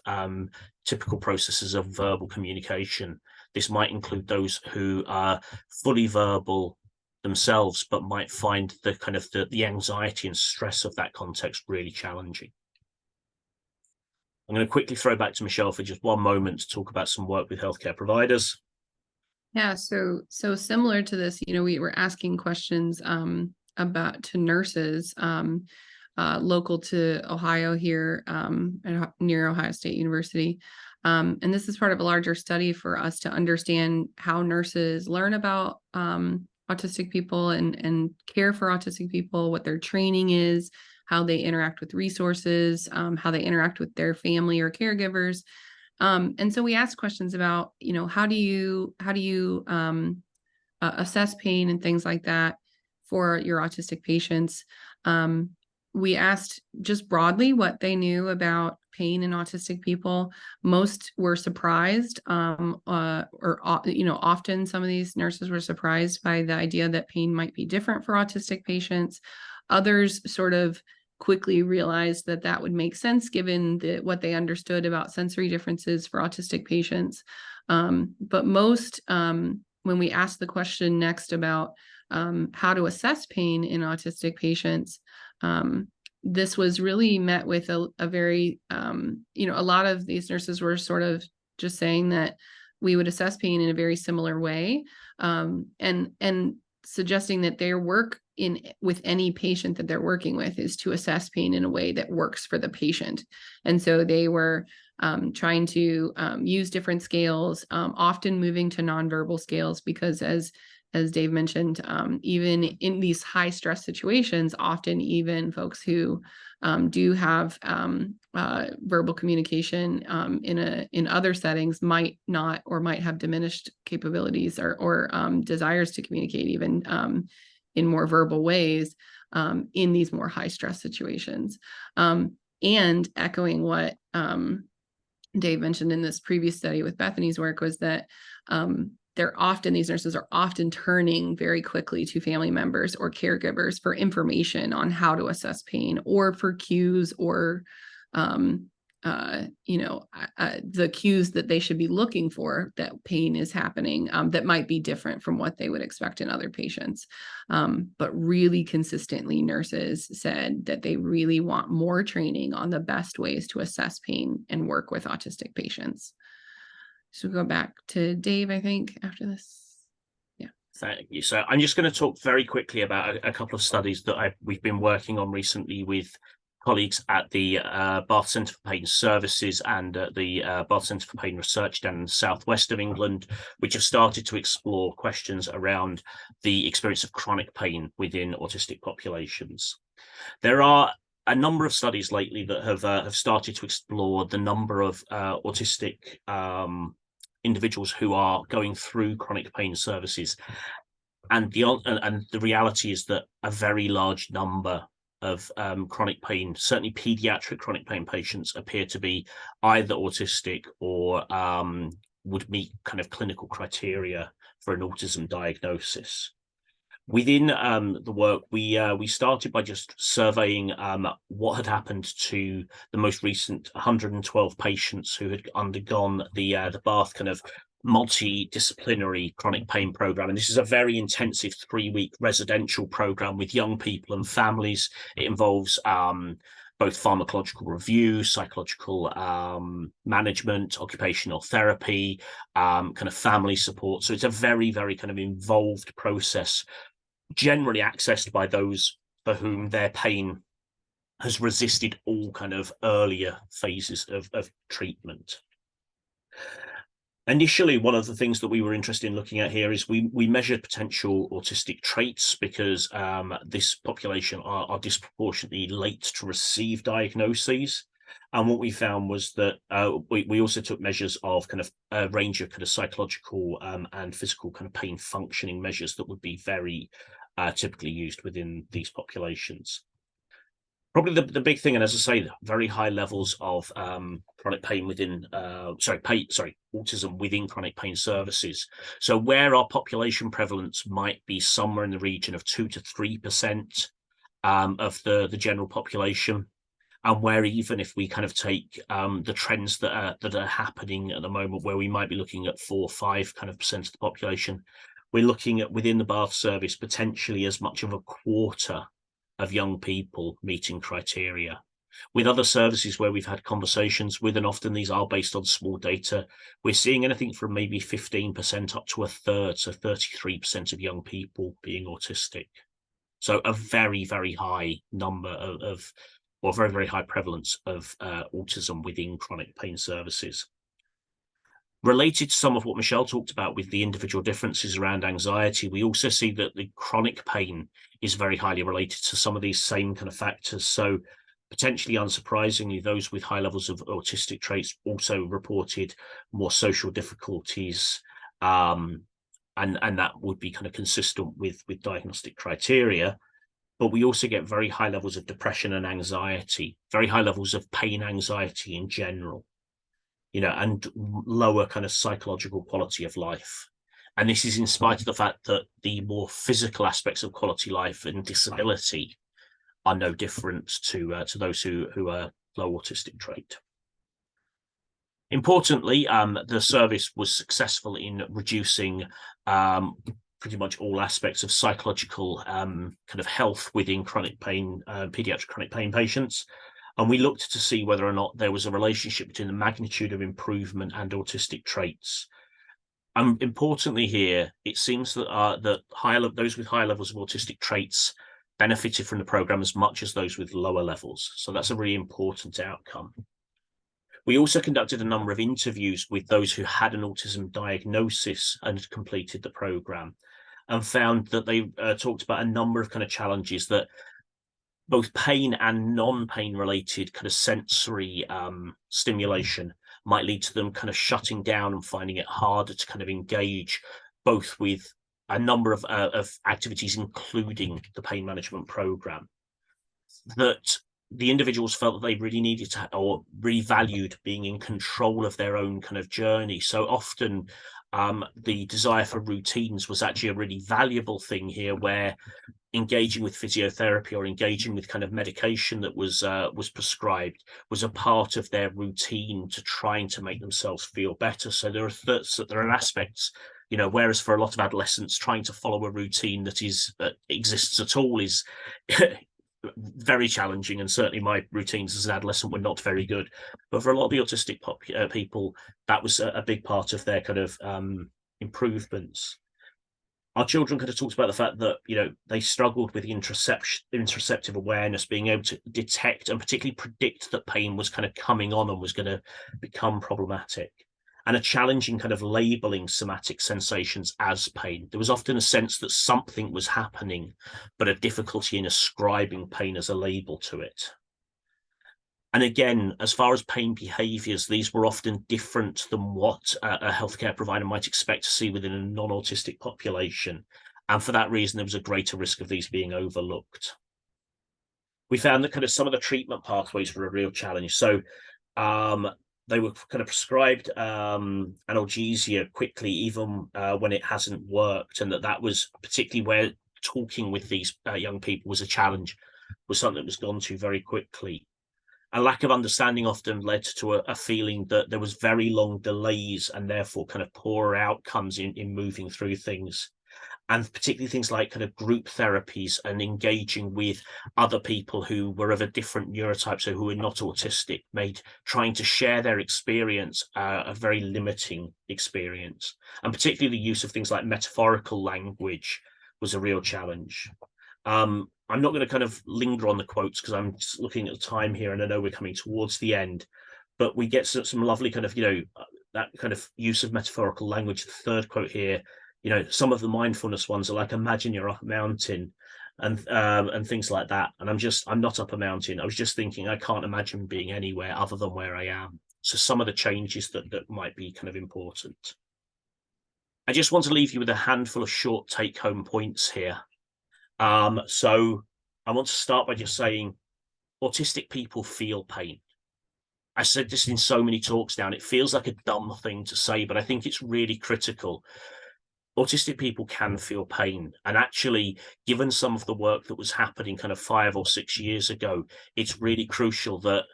typical processes of verbal communication. This might include those who are fully verbal themselves, but might find the anxiety and stress of that context really challenging. I'm going to quickly throw back to Michelle for just one moment to talk about some work with healthcare providers. Yeah, so similar to this, we were asking questions about to nurses local to Ohio here, near Ohio State University. And this is part of a larger study for us to understand how nurses learn about autistic people and care for autistic people, what their training is, how they interact with resources, how they interact with their family or caregivers. And so we asked questions about, how do you assess pain and things like that for your autistic patients. We asked just broadly what they knew about pain in autistic people. Most were surprised, often some of these nurses were surprised by the idea that pain might be different for autistic patients. Others sort of quickly realized that would make sense given what they understood about sensory differences for autistic patients. But most, when we asked the question next about how to assess pain in autistic patients, this was really met with a very, a lot of these nurses were sort of just saying that we would assess pain in a very similar way, and suggesting that their work with any patient that they're working with is to assess pain in a way that works for the patient. And so they were trying to use different scales, often moving to nonverbal scales, because as Dave mentioned, even in these high stress situations, often even folks who do have verbal communication in other settings might not, or might have diminished capabilities or desires to communicate even in more verbal ways in these more high stress situations. And echoing what Dave mentioned in this previous study with Bethany's work was that these nurses are often turning very quickly to family members or caregivers for information on how to assess pain, or for cues, or the cues that they should be looking for that pain is happening, that might be different from what they would expect in other patients. But really consistently, nurses said that they really want more training on the best ways to assess pain and work with autistic patients. So we'll go back to Dave, I think, after this. Yeah. Thank you. So I'm just going to talk very quickly about a couple of studies that we've been working on recently with colleagues at the Bath Centre for Pain Services and the Bath Centre for Pain Research down in the southwest of England, which have started to explore questions around the experience of chronic pain within autistic populations. There are a number of studies lately that have started to explore the number of autistic individuals who are going through chronic pain services, and the reality is that a very large number of chronic pain, certainly pediatric chronic pain patients, appear to be either autistic or would meet kind of clinical criteria for an autism diagnosis. Within the work, we started by just surveying what had happened to the most recent 112 patients who had undergone the Bath kind of multidisciplinary chronic pain program. And this is a very intensive 3-week residential program with young people and families. It involves both pharmacological review, psychological management, occupational therapy, kind of family support. So it's a very, very kind of involved process, generally accessed by those for whom their pain has resisted all kind of earlier phases of treatment. Initially, one of the things that we were interested in looking at here is we measured potential autistic traits, because this population are disproportionately late to receive diagnoses. And what we found was that we also took measures of kind of a range of kind of psychological and physical kind of pain functioning measures that would be very typically used within these populations. Probably the big thing, and as I say, very high levels of chronic pain within, autism within chronic pain services. So where our population prevalence might be somewhere in the region of 2 to 3% of the general population, and where even if we kind of take the trends that are happening at the moment, where we might be looking at 4 or 5% of the population, we're looking at within the Bath service potentially as much of a quarter of young people meeting criteria. With other services where we've had conversations with, and often these are based on small data, we're seeing anything from maybe 15% up to a third, so 33% of young people being autistic. So a very, very high number or very, very high prevalence of autism within chronic pain services. Related to some of what Michelle talked about with the individual differences around anxiety, we also see that the chronic pain is very highly related to some of these same kind of factors. So potentially unsurprisingly, those with high levels of autistic traits also reported more social difficulties, and that would be kind of consistent with diagnostic criteria. But we also get very high levels of depression and anxiety, very high levels of pain anxiety in general, and lower kind of psychological quality of life. And this is in spite of the fact that the more physical aspects of quality life and disability are no different to those who are low autistic trait. Importantly, the service was successful in reducing pretty much all aspects of psychological kind of health within chronic pain, pediatric chronic pain patients. And we looked to see whether or not there was a relationship between the magnitude of improvement and autistic traits. Importantly here, it seems that those with higher levels of autistic traits benefited from the program as much as those with lower levels. So that's a really important outcome. We also conducted a number of interviews with those who had an autism diagnosis and had completed the program, and found that they talked about a number of kind of challenges that both pain and non-pain related kind of sensory stimulation might lead to them kind of shutting down and finding it harder to kind of engage both with a number of activities, including the pain management program. That the individuals felt that they really needed to, or really valued being in control of their own kind of journey. So often the desire for routines was actually a really valuable thing here, where engaging with physiotherapy or engaging with kind of medication that was prescribed was a part of their routine to trying to make themselves feel better. So there are aspects, whereas for a lot of adolescents, trying to follow a routine that exists at all is very challenging, and certainly my routines as an adolescent were not very good. But for a lot of the autistic people, that was a big part of their kind of improvements. Our children kind of talked about the fact that, they struggled with interoceptive awareness, being able to detect and particularly predict that pain was kind of coming on and was going to become problematic, and a challenging kind of labeling somatic sensations as pain. There was often a sense that something was happening, but a difficulty in ascribing pain as a label to it. And again, as far as pain behaviours, these were often different than what a healthcare provider might expect to see within a non-autistic population. And for that reason, there was a greater risk of these being overlooked. We found that kind of some of the treatment pathways were a real challenge. So they were kind of prescribed analgesia quickly, even when it hasn't worked, and that was particularly where talking with these young people was a challenge, was something that was gone to very quickly. A lack of understanding often led to a feeling that there was very long delays and therefore kind of poorer outcomes in moving through things. And particularly things like kind of group therapies and engaging with other people who were of a different neurotype, so who were not autistic, made trying to share their experience a very limiting experience. And particularly the use of things like metaphorical language was a real challenge. I'm not going to kind of linger on the quotes because I'm just looking at the time here and I know we're coming towards the end, but we get some lovely kind of, that kind of use of metaphorical language. The third quote here, some of the mindfulness ones are like, imagine you're up a mountain and things like that. And I'm not up a mountain. I was just thinking, I can't imagine being anywhere other than where I am. So some of the changes that might be kind of important. I just want to leave you with a handful of short take-home points here. So I want to start by just saying autistic people feel pain. I said this in so many talks now, and it feels like a dumb thing to say, but I think it's really critical. Autistic people can feel pain. And actually, given some of the work that was happening kind of 5 or 6 years ago, it's really crucial that,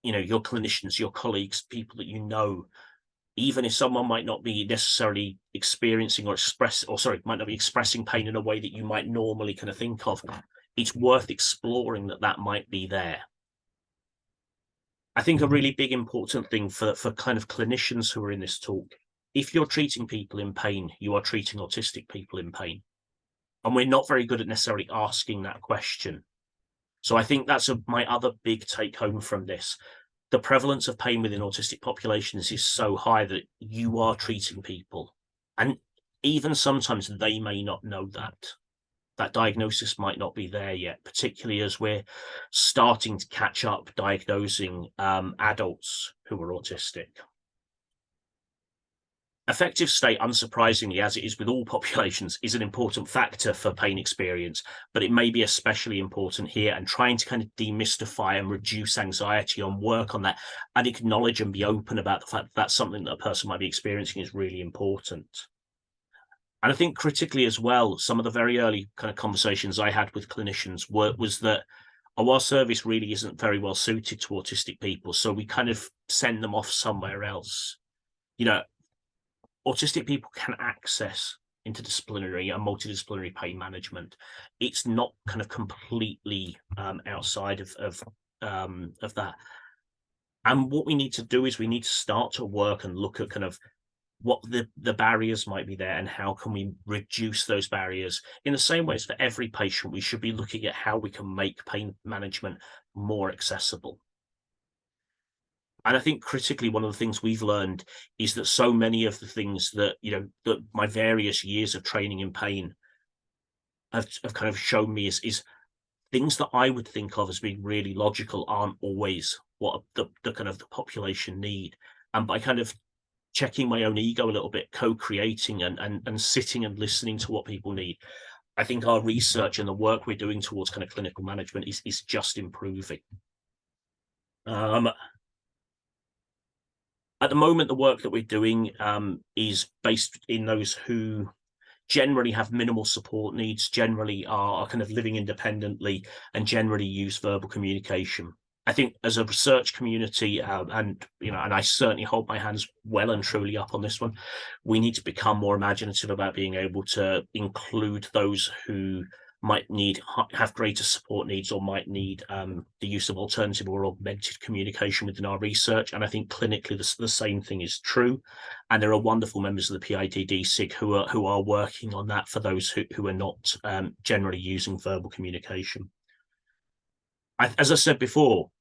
your clinicians, your colleagues, people that even if someone might not be necessarily experiencing might not be expressing pain in a way that you might normally kind of think of, it's worth exploring that might be there. I think a really big important thing for kind of clinicians who are in this talk, if you're treating people in pain, you are treating autistic people in pain. And we're not very good at necessarily asking that question. So I think that's my other big take home from this. The prevalence of pain within autistic populations is so high that you are treating people. And even sometimes they may not know that. That diagnosis might not be there yet, particularly as we're starting to catch up diagnosing adults who are autistic. Affective state, unsurprisingly, as it is with all populations, is an important factor for pain experience, but it may be especially important here, and trying to kind of demystify and reduce anxiety and work on that and acknowledge and be open about the fact that that's something that a person might be experiencing is really important. And I think critically as well, some of the very early kind of conversations I had with clinicians was that our service really isn't very well suited to autistic people, so we kind of send them off somewhere else. Autistic people can access interdisciplinary and multidisciplinary pain management. It's not kind of completely outside of that. And what we need to do is we need to start to work and look at kind of what the barriers might be there and how can we reduce those barriers. In the same way as for every patient, we should be looking at how we can make pain management more accessible. And I think critically, one of the things we've learned is that so many of the things that, that my various years of training in pain have kind of shown me is things that I would think of as being really logical aren't always what the kind of the population need. And by kind of checking my own ego a little bit, co-creating and sitting and listening to what people need, I think our research and the work we're doing towards kind of clinical management is just improving. At the moment, the work that we're doing is based in those who generally have minimal support needs, generally are kind of living independently, and generally use verbal communication. I think as a research community, and I certainly hold my hands well and truly up on this one, we need to become more imaginative about being able to include those who might have greater support needs or might need the use of alternative or augmented communication within our research. And I think clinically the same thing is true. And there are wonderful members of the PIDD SIG who are working on that for those who are not generally using verbal communication. As I said before,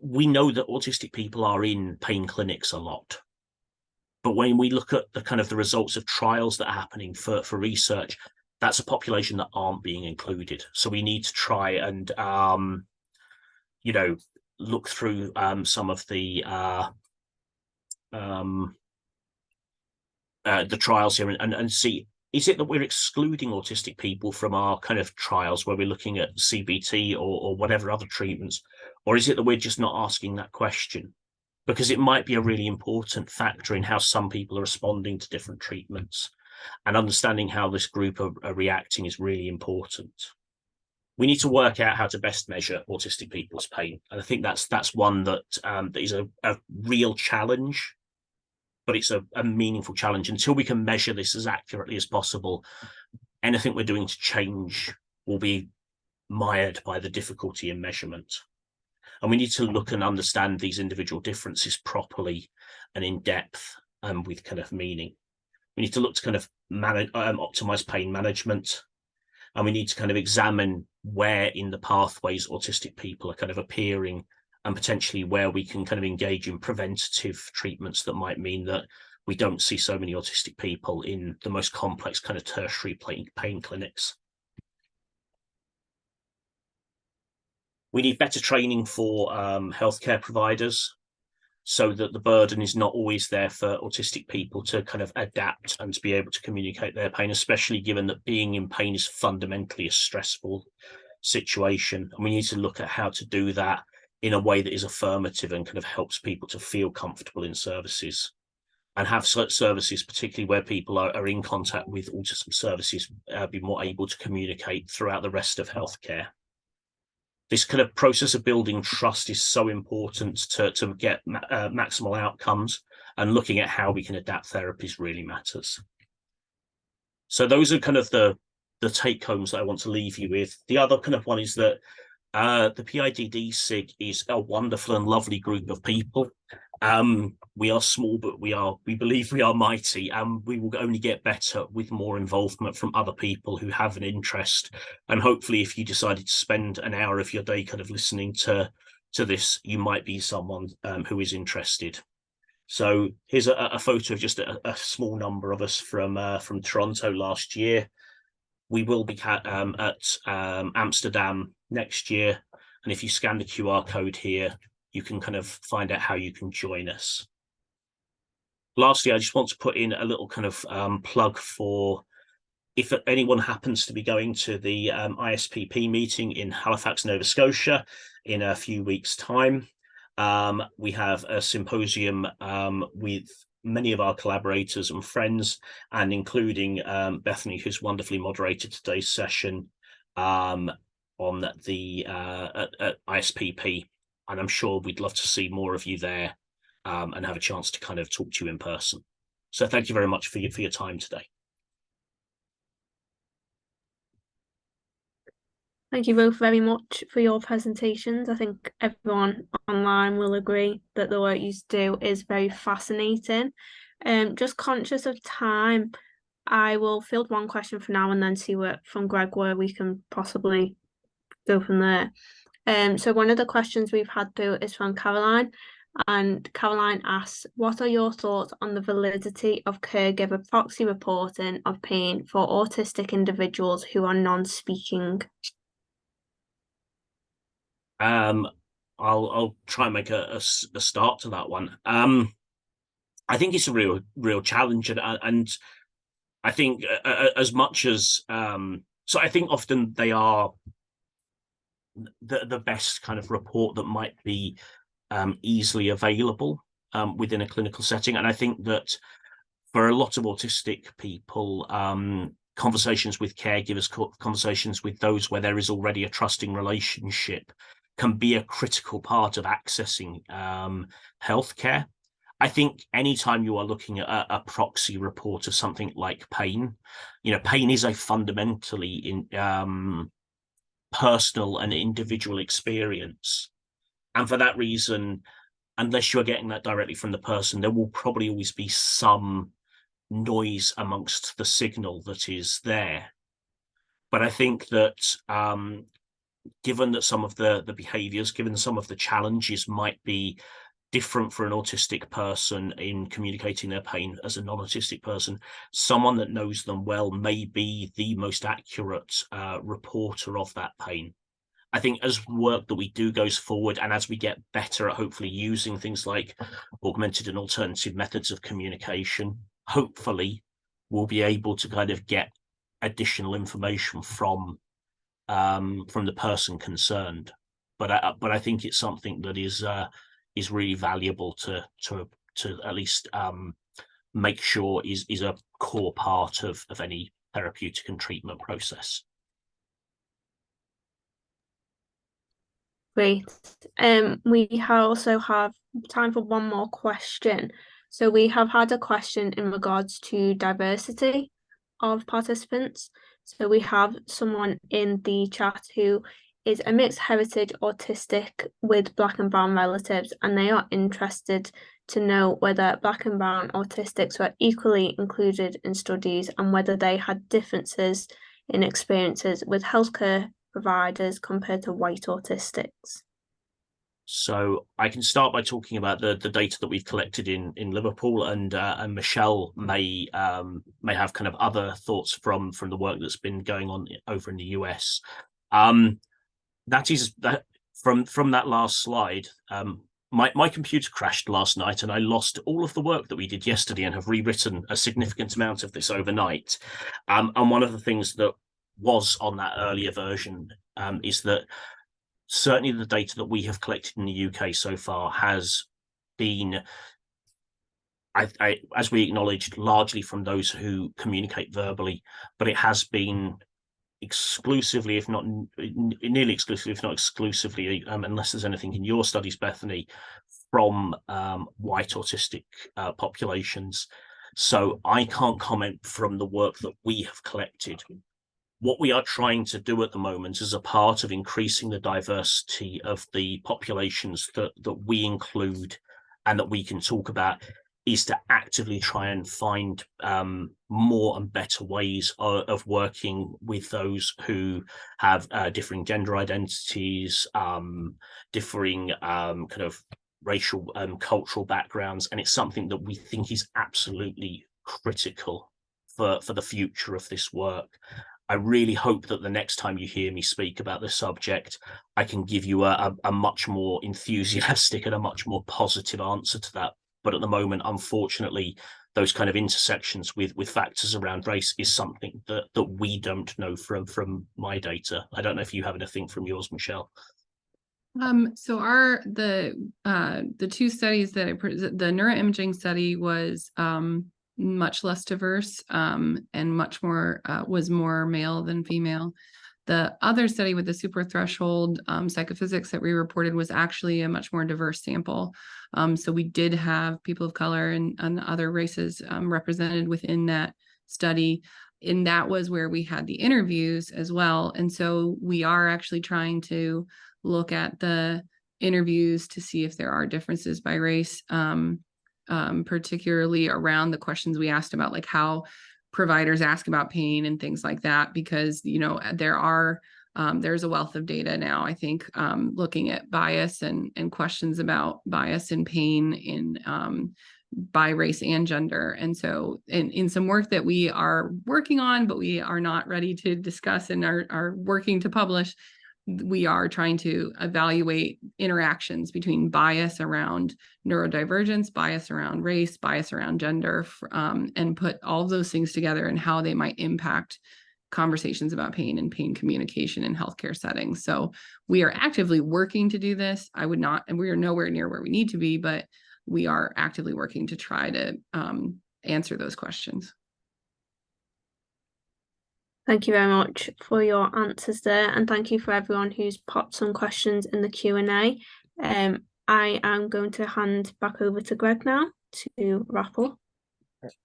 we know that autistic people are in pain clinics a lot. But when we look at the kind of the results of trials that are happening for research, that's a population that aren't being included. So we need to try and you know, look through some of the trials here and see, is it that we're excluding autistic people from our kind of trials where we're looking at CBT or whatever other treatments, or is it that we're just not asking that question? Because it might be a really important factor in how some people are responding to different treatments, and understanding how this group are reacting is really important. We need to work out how to best measure autistic people's pain. And I think that's one that is a real challenge, but it's a meaningful challenge. Until we can measure this as accurately as possible, anything we're doing to change will be mired by the difficulty in measurement. And we need to look and understand these individual differences properly and in depth and with kind of meaning. We need to look to kind of optimize pain management. And we need to kind of examine where in the pathways autistic people are kind of appearing, and potentially where we can kind of engage in preventative treatments that might mean that we don't see so many autistic people in the most complex kind of tertiary pain clinics. We need better training for healthcare providers, so that the burden is not always there for autistic people to kind of adapt and to be able to communicate their pain, especially given that being in pain is fundamentally a stressful situation. And we need to look at how to do that in a way that is affirmative and kind of helps people to feel comfortable in services, and have services, particularly where people are in contact with autism services, be more able to communicate throughout the rest of healthcare. This kind of process of building trust is so important to get maximal outcomes, and looking at how we can adapt therapies really matters. So those are kind of the take homes that I want to leave you with. The other kind of one is that the PIDD SIG is a wonderful and lovely group of people. We are small, but we believe we are mighty, and we will only get better with more involvement from other people who have an interest. And hopefully, if you decided to spend an hour of your day kind of listening to this, you might be someone who is interested. So here's a photo of just a small number of us from Toronto last year. We will be at Amsterdam next year, and if you scan the QR code here, you can kind of find out how you can join us. Lastly, I just want to put in a little kind of plug for, if anyone happens to be going to the ISPP meeting in Halifax, Nova Scotia in a few weeks' time. We have a symposium with many of our collaborators and friends, and including Bethany, who's wonderfully moderated today's session on the at ISPP. And I'm sure we'd love to see more of you there and have a chance to kind of talk to you in person. So thank you very much for your time today. Thank you both very much for your presentations. I think everyone online will agree that the work you do is very fascinating. Just conscious of time, I will field one question for now and then see from Greg where we can possibly go from there. So one of the questions we've had through is from Caroline, and Caroline asks, what are your thoughts on the validity of caregiver proxy reporting of pain for autistic individuals who are non-speaking? I'll try and make a start to that one. I think it's a real challenge, and I think as much as so I think often they are the best kind of report that might be easily available within a clinical setting. And I think that for a lot of autistic people, conversations with caregivers, conversations with those where there is already a trusting relationship, can be a critical part of accessing healthcare. I think anytime you are looking at a proxy report of something like pain, pain is a fundamentally personal and individual experience. And for that reason, unless you're getting that directly from the person, there will probably always be some noise amongst the signal that is there. But I think that given that some of the behaviors, given some of the challenges might be different for an autistic person in communicating their pain as a non-autistic person, someone that knows them well may be the most accurate reporter of that pain. I think as work that we do goes forward, and as we get better at hopefully using things like augmented and alternative methods of communication, hopefully we'll be able to kind of get additional information from the person concerned. But I think it's something that is really valuable to at least make sure is a core part of any therapeutic and treatment process. Great. We also have time for one more question. So we have had a question in regards to diversity of participants. So we have someone in the chat who is a mixed heritage autistic with Black and brown relatives, and they are interested to know whether Black and brown autistics were equally included in studies and whether they had differences in experiences with healthcare providers compared to white autistics. So I can start by talking about the data that we've collected in Liverpool, and Michelle may have kind of other thoughts from the work that's been going on over in the US. That is that from that last slide. My computer crashed last night, and I lost all of the work that we did yesterday, and have rewritten a significant amount of this overnight. And one of the things that was on that earlier version is that certainly the data that we have collected in the UK so far has been, as we acknowledged, largely from those who communicate verbally, but it has been exclusively, if not nearly exclusively, if not exclusively, unless there's anything in your studies, Bethany, from white autistic populations. So I can't comment from the work that we have collected. What we are trying to do at the moment, as a part of increasing the diversity of the populations that we include and that we can talk about, is to actively try and find more and better ways of working with those who have differing gender identities, differing kind of racial and cultural backgrounds. And it's something that we think is absolutely critical for the future of this work. I really hope that the next time you hear me speak about this subject, I can give you a much more enthusiastic and a much more positive answer to that. But at the moment, unfortunately, those kind of intersections with factors around race is something that we don't know from my data. I don't know if you have anything from yours, Michelle. So the two studies that the neuroimaging study was much less diverse and much more was more male than female. The other study with the super threshold psychophysics that we reported was actually a much more diverse sample. So we did have people of color and other races represented within that study. And that was where we had the interviews as well. And so we are actually trying to look at the interviews to see if there are differences by race, particularly around the questions we asked about, like how providers ask about pain and things like that, because, you know, there's a wealth of data now, I think, looking at bias and questions about bias and pain in by race and gender. And so in some work that we are working on, but we are not ready to discuss and are working to publish, we are trying to evaluate interactions between bias around neurodivergence, bias around race, bias around gender, and put all of those things together and how they might impact conversations about pain and pain communication in healthcare settings. So we are actively working to do this. And we are nowhere near where we need to be, but we are actively working to try to answer those questions. Thank you very much for your answers there, and thank you for everyone who's popped some questions in the Q&A. I am going to hand back over to Greg now to wrap up.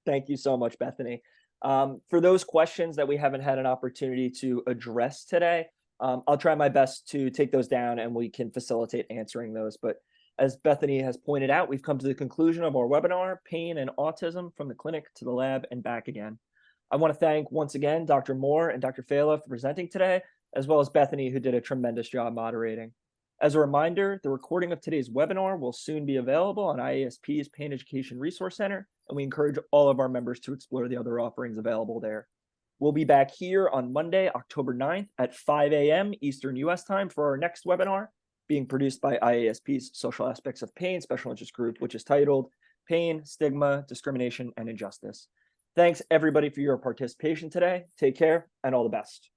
Thank you so much, Bethany. For those questions that we haven't had an opportunity to address today, I'll try my best to take those down and we can facilitate answering those. But as Bethany has pointed out, we've come to the conclusion of our webinar, Pain and Autism, from the clinic to the lab and back again. I want to thank once again Dr. Moore and Dr. Fela for presenting today, as well as Bethany, who did a tremendous job moderating. As a reminder, the recording of today's webinar will soon be available on IASP's Pain Education Resource Center, and we encourage all of our members to explore the other offerings available there. We'll be back here on Monday, October 9th at 5 a.m. Eastern US time for our next webinar, being produced by IASP's Social Aspects of Pain Special Interest Group, which is titled Pain, Stigma, Discrimination, and Injustice. Thanks everybody for your participation today. Take care and all the best.